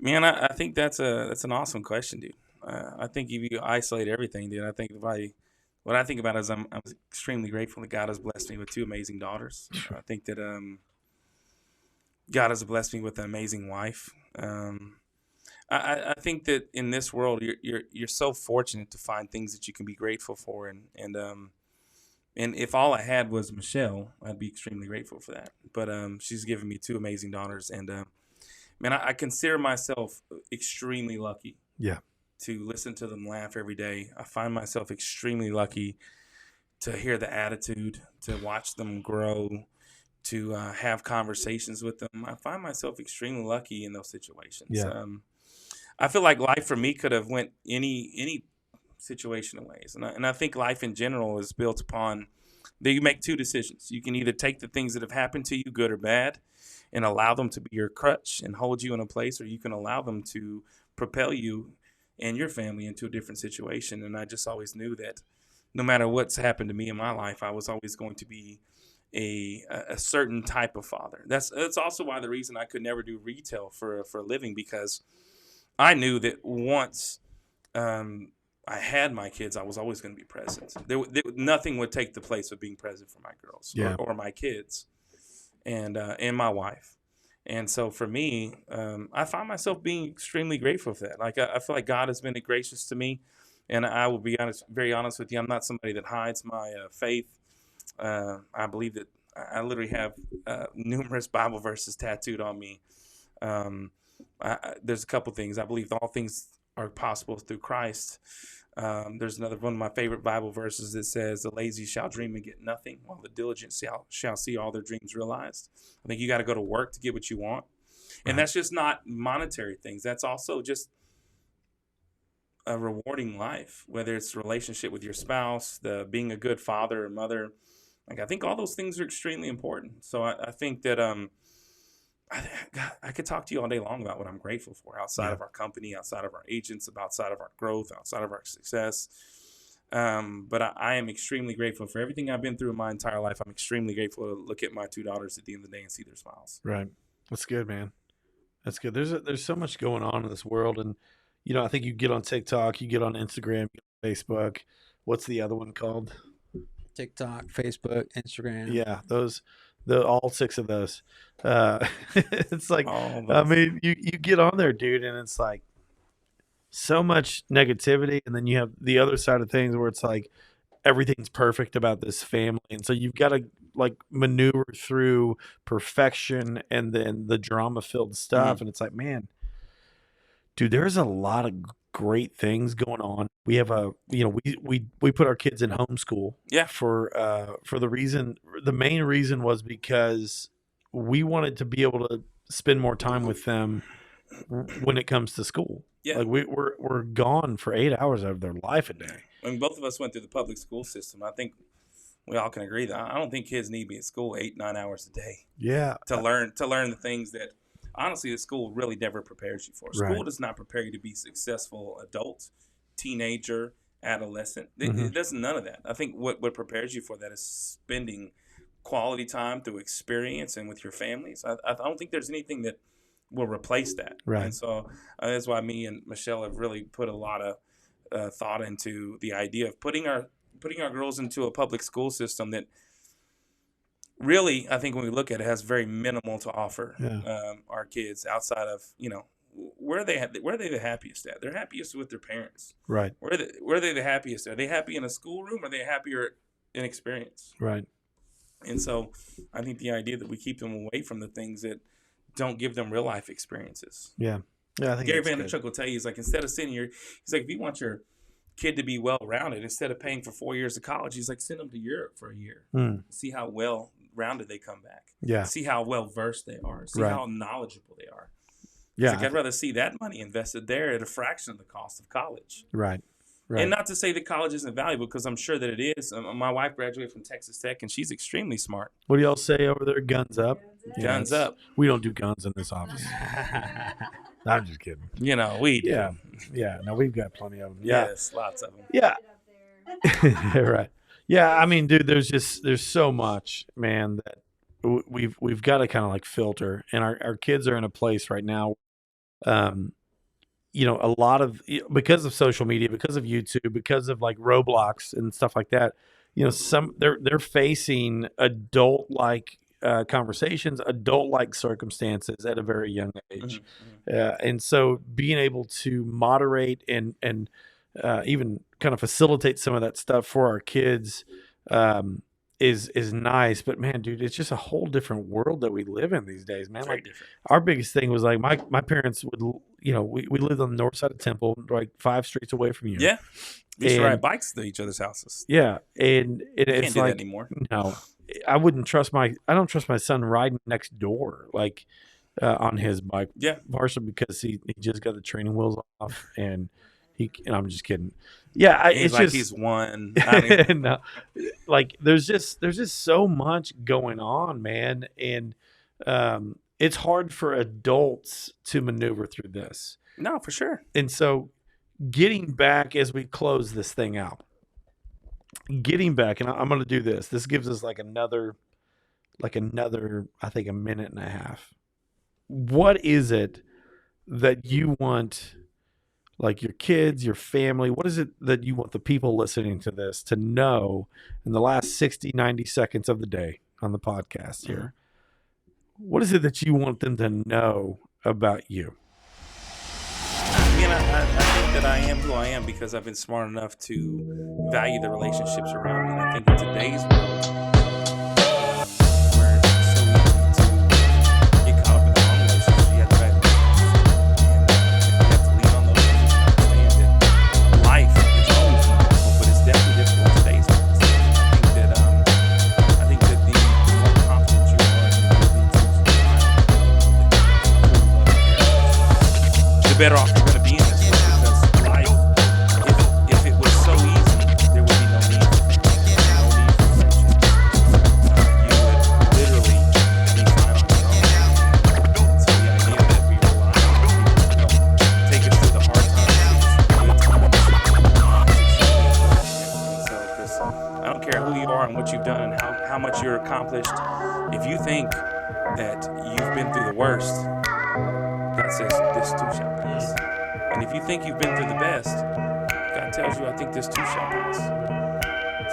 Man, I think that's an awesome question, dude. I think if you isolate everything, dude, I think what I think about is I'm extremely grateful that God has blessed me with 2 amazing daughters. I think that God has blessed me with an amazing wife. I think that in this world, you're so fortunate to find things that you can be grateful for, and if all I had was Michelle, I'd be extremely grateful for that. But she's given me 2 amazing daughters, and man, I consider myself extremely lucky. Yeah. To listen to them laugh every day. I find myself extremely lucky to hear the attitude, to watch them grow, to have conversations with them. I find myself extremely lucky in those situations. Yeah. I feel like life for me could have went any situation of ways. And I think life in general is built upon that you make 2 decisions. You can either take the things that have happened to you, good or bad, and allow them to be your crutch and hold you in a place, or you can allow them to propel you and your family into a different situation. And I just always knew that no matter what's happened to me in my life, I was always going to be a certain type of father. That's also why the reason I could never do retail for a living, because I knew that once I had my kids, I was always going to be present. Nothing would take the place of being present for my girls or my kids and my wife. And so for me, I find myself being extremely grateful for that. Like I feel like God has been gracious to me, and I will be very honest with you. I'm not somebody that hides my faith. I believe that I literally have numerous Bible verses tattooed on me. There's a couple things. I believe all things are possible through Christ. There's another one of my favorite Bible verses that says, "The lazy shall dream and get nothing, while the diligent shall see all their dreams realized." I think you got to go to work to get what you want. And that's just not monetary things. That's also just a rewarding life, whether it's a relationship with your spouse, the being a good father or mother. Like, I think all those things are extremely important. So I think that I could talk to you all day long about what I'm grateful for outside of our company, outside of our agents, outside of our growth, outside of our success. But I am extremely grateful for everything I've been through in my entire life. I'm extremely grateful to look at my 2 daughters at the end of the day and see their smiles. Right. That's good, man. That's good. There's so much going on in this world. And, you know, I think you get on TikTok, you get on Instagram, you get on Facebook. What's the other one called? TikTok, Facebook, Instagram. Yeah, all 6 of those. It's like, I mean, you get on there, dude, and it's like so much negativity. And then you have the other side of things where it's like everything's perfect about this family. And so you've got to like maneuver through perfection and then the drama filled stuff. And it's like, man, dude, there's a lot of great things going on. We have we put our kids in homeschool. Yeah. For the main reason was because we wanted to be able to spend more time with them when it comes to school. Yeah. Like we're gone for 8 hours out of their life a day. I mean, both of us went through the public school system. I think we all can agree that I don't think kids need to be at school 8-9 hours a day. Yeah. To learn the things that honestly the school really never prepares you for. School does not prepare you to be successful adult, teenager, adolescent. It does none of that. I think what prepares you for that is spending quality time through experience and with your families. I don't think there's anything that will replace that. Right. And so that's why me and Michelle have really put a lot of thought into the idea of putting our girls into a public school system that really, I think when we look at it, has very minimal to offer our kids outside of, you know, where are they the happiest at? They're happiest with their parents. Right. Where are they the happiest? Are they happy in a schoolroom? Or are they happier in experience? Right. And so I think the idea that we keep them away from the things that don't give them real life experiences. Yeah. Yeah. I think Gary Vaynerchuk will tell you, he's like, instead of sending he's like, if you want your kid to be well-rounded, instead of paying for 4 years of college, he's like, send them to Europe for a year. See how well-rounded they come back. Yeah. See how well-versed they are. See how knowledgeable they are. Yeah. Like, I'd rather see that money invested there at a fraction of the cost of college. Right. Right. And not to say that college isn't valuable, because I'm sure that it is. My wife graduated from Texas Tech, and she's extremely smart. What do y'all say over there? Guns up? Guns up. We don't do guns in this office. I'm just kidding. You know, we do. Yeah. Yeah. No, we've got plenty of them. Yeah. Yes, lots of them. Yeah. Right. Yeah. I mean, dude, there's so much, man, that we've got to kind of like filter. And our kids are in a place right now, you know, a lot of, because of social media, because of YouTube, because of like Roblox and stuff like that, you know, they're facing adult-like conversations, adult-like circumstances at a very young age. And so being able to moderate and even kind of facilitate some of that stuff for our kids is nice. But man, dude, it's just a whole different world that we live in these days, man. Very like different. Our biggest thing was like my parents would, you know, we lived on the north side of Temple, like 5 streets away from you. Yeah. We used to ride bikes to each other's houses. Yeah. And it's can't do like, that anymore. No, I don't trust my son riding next door, like on his bike. Yeah. Partially because he just got the training wheels off and I'm just kidding. Yeah. He's like, he's one. No, like there's just so much going on, man. And it's hard for adults to maneuver through this. No, for sure. And so getting back as we close this thing out, and I'm going to do this. This gives us like another, I think, a minute and a half. What is it that you want, like your kids, your family, what is it that you want the people listening to this to know in the last 60, 90 seconds of the day on the podcast here? What is it that you want them to know about you? I think that I am who I am because I've been smart enough to value the relationships around me. And I think in today's world, where it's so easy to get caught up in the wrong relationships, you have to value relationships. And you have to lean on those relationships. better off you're going to be in this world, because life, if it was so easy, there would be no need for friendship. You would literally be fine on your own. So the idea that we rely on people to help take us through the hard times, so, Chris, I don't care who you are and what you've done and how much you're accomplished. If you think that you've been through the worst, God says this too shall pass. And if you think you've been through the best, God tells you, I think this too shall pass.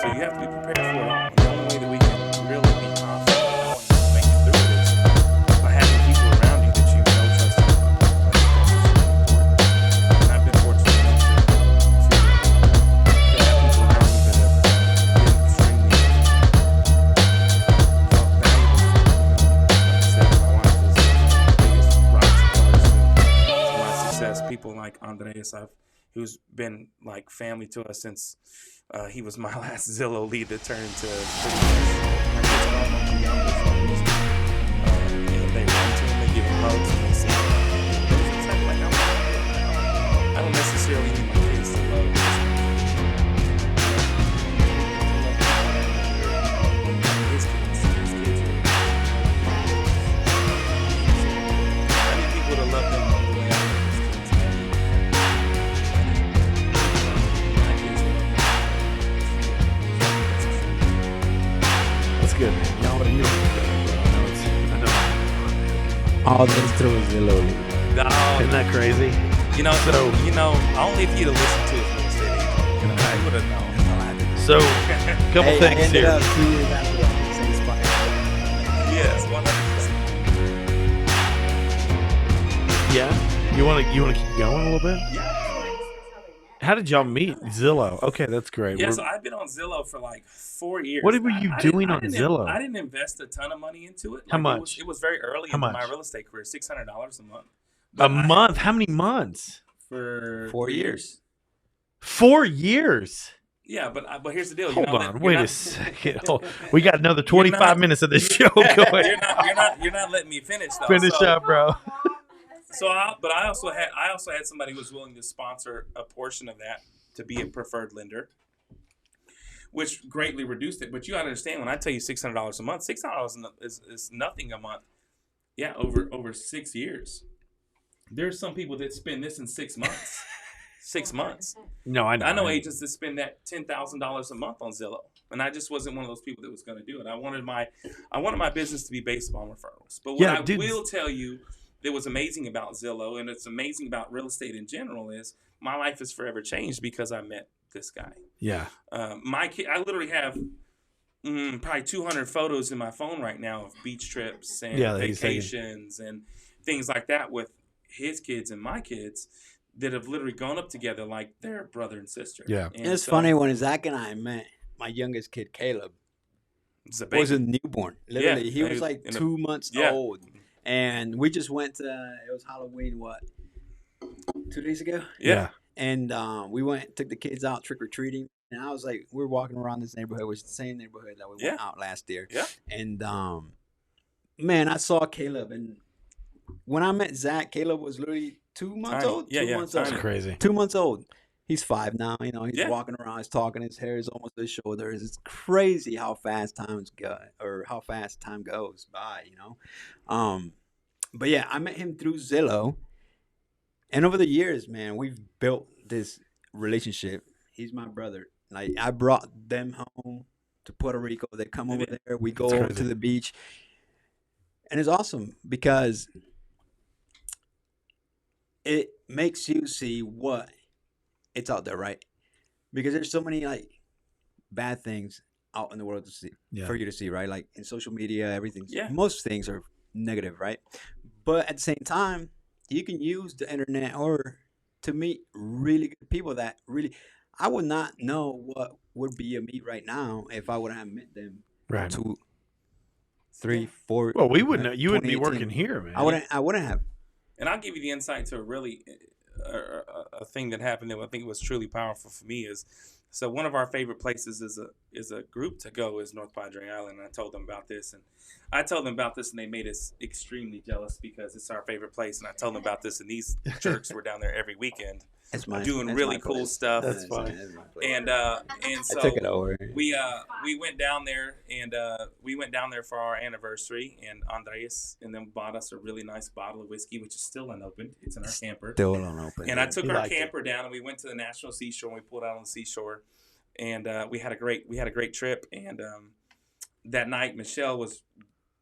So you have to be prepared for it all. The only way that we can really be confident in knowing to make it through it is by having people around you that you know, trust, and love. I think that's important. And I've been fortunate enough to have people around me that have been extremely people like Andreas, who's been like family to us since he was my last Zillow lead that turned into they run to him, they give him hugs, and they see him. Like, I don't necessarily need my kids to love his kids. I need people to love them. Good, man. Y'all, what are you doing? I know. All this through Zillow. Isn't that crazy? Only if you'd have listened to it from the city, I would have known. So, couple things ended here. Up 2 years after that, same spot. Yes, 100%. Yeah. You want to keep going a little bit? Yeah. How did y'all meet? Zillow. Okay, that's great. Yeah, so I've been on Zillow for like 4 years. What were you doing on Zillow? I didn't invest a ton of money into it. How much? It was very early in my real estate career, $600 a month. A month? How many months? For 4 years. 4 years? Yeah, but here's the deal. Hold on, wait a second. We got another 25 minutes of this show going. You're not letting me finish though. Finish up, bro. But I also had somebody who was willing to sponsor a portion of that to be a preferred lender, which greatly reduced it. But you got to understand, when I tell you $600 a month, $600 is nothing a month. Yeah, over 6 years. There's some people that spend this in 6 months. 6 months. No, I know. I know agents that spend that $10,000 a month on Zillow, and I just wasn't one of those people that was going to do it. I wanted my business to be based upon referrals. But what I will tell you that was amazing about Zillow, and it's amazing about real estate in general, is my life has forever changed because I met this guy. Yeah. My kid, I literally have probably 200 photos in my phone right now of beach trips and vacations and things like that with his kids and my kids that have literally grown up together like they're brother and sister. Yeah. And it's funny, when Zac and I met, my youngest kid, Caleb, was a newborn. Literally, he was like 2 months old. And we just went to, it was Halloween, 2 days ago? Yeah. And we took the kids out trick-or-treating. And I was like, we're walking around this neighborhood, which is the same neighborhood that we went out last year. Yeah. And, man, I saw Caleb. And when I met Zac, Caleb was literally 2 months old. 2 months old. That's crazy. 2 months old. He's 5 now. He's walking around. He's talking. His hair is almost to his shoulders. It's crazy how fast time goes by. But yeah, I met him through Zillow, and over the years, man, we've built this relationship. He's my brother. Like, I brought them home to Puerto Rico. They come over there. We go over to the beach, and it's awesome because it makes you see what it's out there, right? Because there's so many like bad things out in the world to see for you to see, right? Like in social media, everything's most things are negative, right? But at the same time, you can use the internet to meet really good people that really, I would not know what would be a meet right now if I would have met them 2, 3, 4. Well, we wouldn't. You wouldn't be working here, man. I wouldn't have. And I'll give you the insight to a thing that happened that I think was truly powerful for me is So one of our favorite places is a group to go is North Padre Island. And I told them about this, and they made us extremely jealous because it's our favorite place. And I told them about this, and these jerks were down there every weekend doing really cool stuff. That's funny. And so I took it over. we went down there, and we went down there for our anniversary, and Andres and then bought us a really nice bottle of whiskey, which is still unopened. It's in our camper. Still unopened. And I took our camper down, and we went to the National Seashore, and we pulled out on the seashore, and we had a great trip. And that night, Michelle was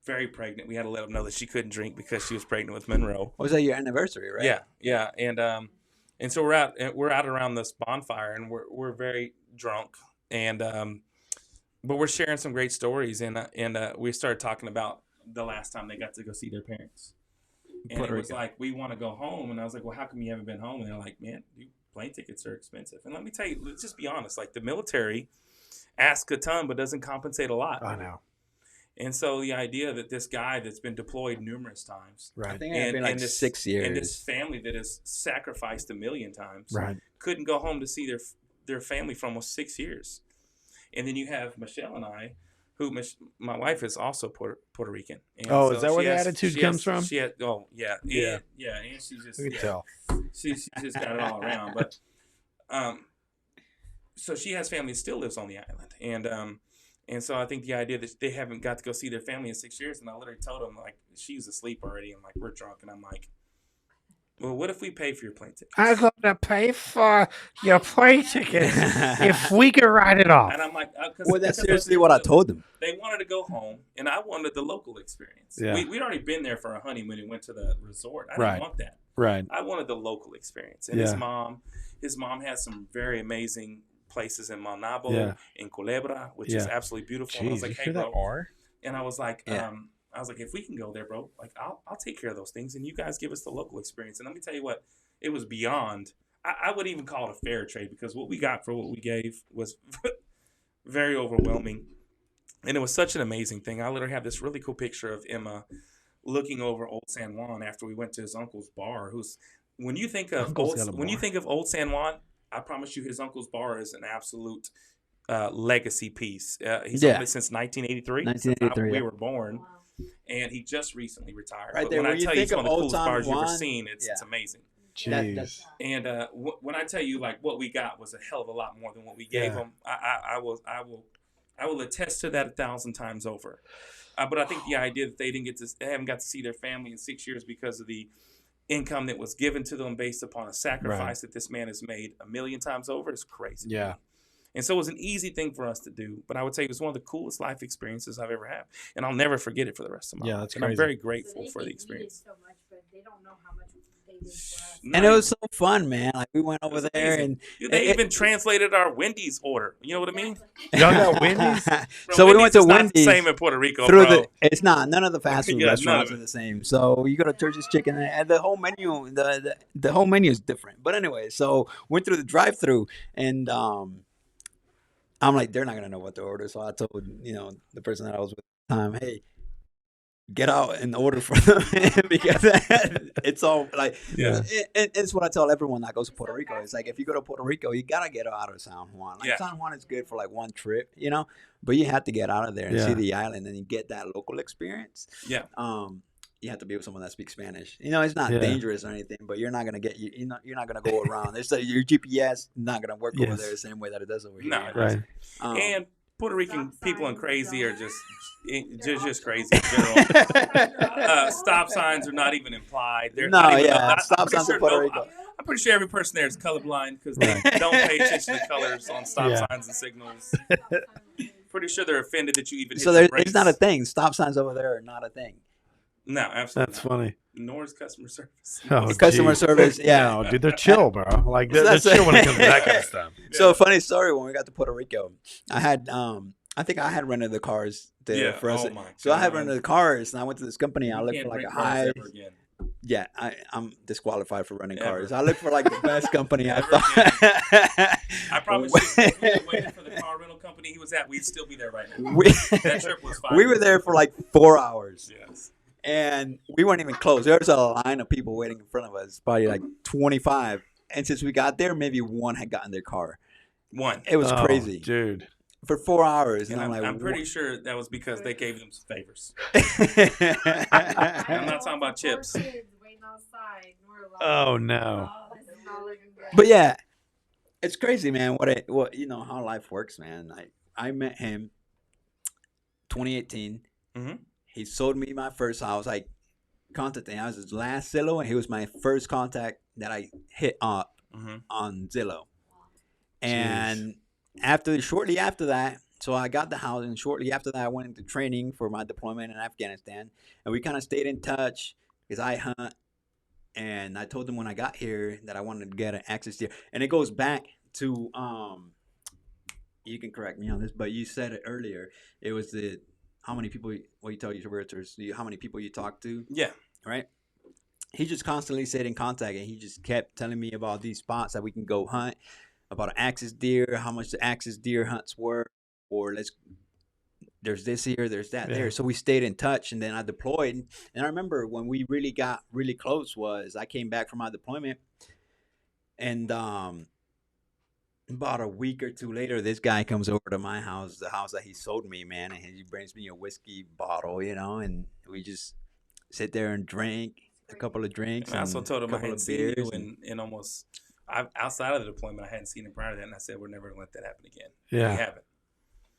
very pregnant. We had to let them know that she couldn't drink because she was pregnant with Monroe. Was that your anniversary, right? Yeah, and so we're out around this bonfire, and we're very drunk, and but we're sharing some great stories, and we started talking about the last time they got to go see their parents, and it was like, we want to go home, and I was like, well, how come you haven't been home? And they're like, man, plane tickets are expensive. And let me tell you, let's just be honest, like the military asks a ton but doesn't compensate a lot. I know. And so the idea that this guy that's been deployed numerous times, right? I think it's been like 6 years, and this family that has sacrificed 1,000,000 times, right, couldn't go home to see their family for almost 6 years. And then you have Michelle and I, who my wife is also Puerto Rican. And so is that where the attitude comes from? She had, and she just, you can tell. She's just got it all around. But so she has family that still lives on the island, and so I think the idea that they haven't got to go see their family in 6 years, and I literally told them, like, she's asleep already, and like, we're drunk, and I'm like, well, what if we pay for your plane ticket? I'm going to pay for your plane ticket if we can write it off. And I'm like, well, that's seriously what I told them. They wanted to go home, and I wanted the local experience. Yeah. We'd already been there for a honeymoon and went to the resort. I didn't want that. Right. I wanted the local experience. And his mom has some very amazing places in Manabo, in Culebra, which is absolutely beautiful. Jeez, and I was like, hey, bro. And I was like, if we can go there, bro, like I'll take care of those things, and you guys give us the local experience. And let me tell you what, it was beyond. I wouldn't even call it a fair trade, because what we got for what we gave was very overwhelming, and it was such an amazing thing. I literally have this really cool picture of Emma looking over Old San Juan after we went to his uncle's bar. When you think of Old San Juan, I promise you, his uncle's bar is an absolute legacy piece. He's owned it since 1983. 1983. We were born, and he just recently retired. Right but there, when I tell you, it's one of the coolest bars you've ever Juan, seen. It's amazing. Jeez. And when I tell you, like, what we got was a hell of a lot more than what we gave him. I will attest to that 1,000 times over. But I think the idea that they haven't got to see their family in 6 years because of the income that was given to them based upon a sacrifice that this man has made 1,000,000 times over is crazy. Yeah. And so it was an easy thing for us to do. But I would say it was one of the coolest life experiences I've ever had. And I'll never forget it for the rest of my life. That's and crazy. I'm very grateful for the experience. So much, but they don't know how much they did for us. And it was so fun, man. Like, we went over there, and they even translated our Wendy's order. You know what I mean? Y'all got Wendy's? Bro, so we went to Wendy's. Wendy's. Same in Puerto Rico, through bro. It's not. None of the fast food restaurants none are of the same. So you go to Church's Chicken, and the whole menu, the whole menu is different. But anyway, so went through the drive-through, and I'm like, they're not gonna know what to order. So I told the person that I was with at the time, hey, get out and order for them because it's all like, it's what I tell everyone that goes to Puerto Rico. It's like, if you go to Puerto Rico, you gotta get out of San Juan. Like, San Juan is good for like one trip, but you have to get out of there and see the island, and you get that local experience. Yeah. You have to be with someone that speaks Spanish. It's not dangerous or anything, but you're not gonna you're not gonna go around. Your GPS not gonna work over there the same way that it does over here. No, right. And Puerto Rican people and crazy are just crazy in general. Stop signs are not even implied. They're not even, stop signs in Puerto Rico. I'm pretty sure every person there is colorblind because they don't pay attention to colors on stop signs and signals. Pretty sure they're offended that you even. So it's not a thing. Stop signs over there are not a thing. No, absolutely. That's funny. Nor is customer service. Oh, customer service, No, dude, they're chill, bro. Like they're chill when it comes to that kind of stuff. So funny story. When we got to Puerto Rico, I had I think I had rented the cars there for us. So I had rented the cars, and I went to this company. I looked for like a high. Yeah, I'm disqualified for renting cars. I looked for like the best company. I thought. I promise you, if we had waited for the car rental company he was at, we'd still be there right now. That trip was fine. We were there for like 4 hours. Yes. And we weren't even close. There was a line of people waiting in front of us, probably like 25. And since we got there, maybe one had gotten their car. One. It was crazy, dude. For 4 hours, and I'm pretty sure that was because they gave them some favors. I'm not talking about chips. Oh no. But yeah, it's crazy, man. What how life works, man. I met him 2018. Mm-hmm. He sold me my first house. I contacted him. I was his last Zillow, and he was my first contact that I hit up on Zillow. And shortly after that, so I got the house, and shortly after that, I went into training for my deployment in Afghanistan, and we kind of stayed in touch because I hunt, and I told him when I got here that I wanted to get an access deer, and it goes back to you can correct me on this, but you said it earlier. It was how many people? What you tell your realtors? How many people you talk to? Yeah. Right. He just constantly stayed in contact, and he just kept telling me about these spots that we can go hunt, about an axis deer, how much the axis deer hunts were, or there's this here, there's that there. So we stayed in touch, and then I deployed. And I remember when we really got really close was I came back from my deployment, and about a week or two later, this guy comes over to my house, the house that he sold me, man, and he brings me a whiskey bottle, and we just sit there and drink a couple of drinks. And I also told him I hadn't seen you and almost outside of the deployment. I hadn't seen him prior to that, and I said we're never gonna let that happen again. Yeah,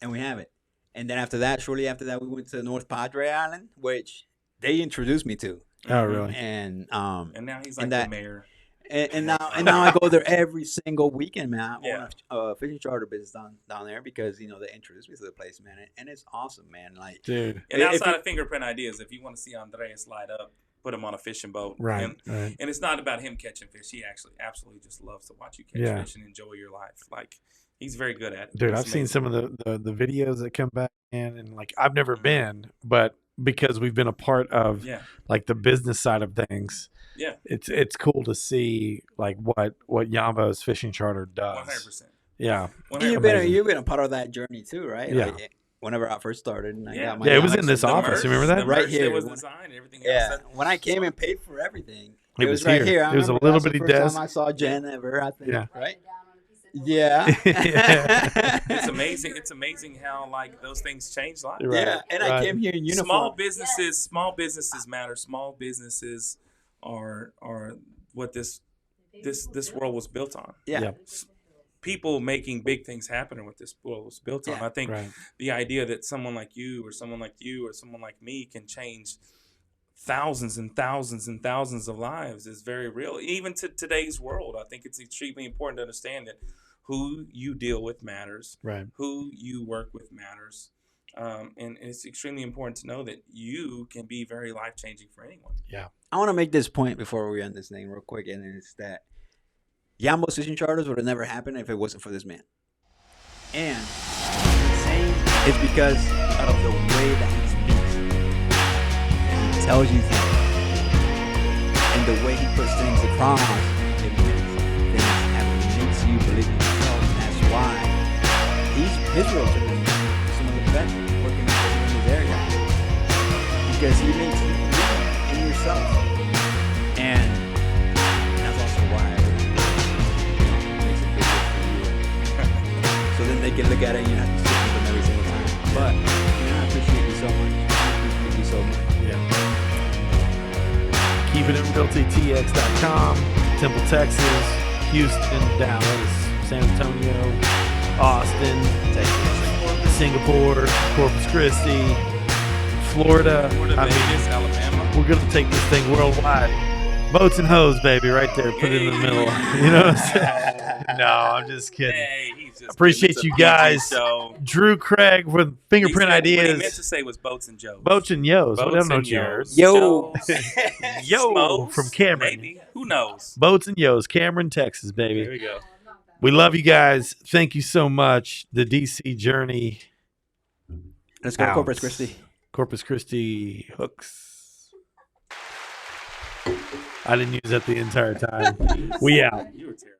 we haven't. And then shortly after that, we went to North Padre Island, which they introduced me to. Oh, really? And now he's like the mayor. And now I go there every single weekend, man. I own a fishing charter business down there because they introduced me to the place, man, and it's awesome, man. Like, dude. And outside of Fingerprint Ideas, if you want to see Andreas slide up, put him on a fishing boat, right? And it's not about him catching fish. He actually absolutely just loves to watch you catch fish and enjoy your life. Like, he's very good at it. Dude, I've seen some of the videos that come back and like I've never been, but because we've been a part of like the business side of things. Yeah, it's cool to see like what Yambo's fishing charter does. 100%. Yeah, 100%. You've been a part of that journey too, right? Yeah. Like, whenever I first started, and I got my it was in this office. Remember that? Right here. It was designed. Everything. Else when I came and paid for everything, it was right here. It was a little bitty desk. Time I saw Jen ever, I think. Yeah. Right. Yeah. It's amazing. It's amazing how like those things change lives. Right. Yeah, and I came here in uniform. Small businesses matter. Small businesses are what this world was built on. Yeah. People making big things happen are what this world was built on. I think the idea that someone like you or someone like me can change thousands and thousands and thousands of lives is very real. Even to today's world, I think it's extremely important to understand that who you deal with matters, right? Who you work with matters. And it's extremely important to know that you can be very life-changing for anyone. Yeah. I want to make this point before we end this thing real quick, and it's that Yambo's fishing charters would have never happened if it wasn't for this man. And saying it's because of the way that he speaks. And he tells you things. And the way he puts things across, it makes you believe in yourself. And that's why his realtor is some of the best working in his area. Because he makes you believe in yourself. And that's also why so then they can look at it and you have to stick with them every single time. But I appreciate you so much. I appreciate you so much. Yeah. Keep it in realtytx.com, Temple, Texas, Houston, Dallas, San Antonio, Austin, Texas, Singapore, Corpus Christi, Florida, Vegas, Alabama. We're gonna take this thing worldwide. Boats and hoes, baby, right there. Put it in the middle. You know what I'm saying? No, I'm just kidding. Hey, he's just appreciate you guys. Drew Craig with Fingerprint Ideas. What he meant to say was Boats and Joes. Boats and Yos. Boats I don't know and what you heard. Yo. Yo Smokes, from Cameron. Maybe. Who knows? Boats and Yos, Cameron, Texas, baby. There we go. We love you guys. Thank you so much. The DC journey. Let's go to Corpus Christi. Corpus Christi hooks. I didn't use that the entire time. We out. You were terrible.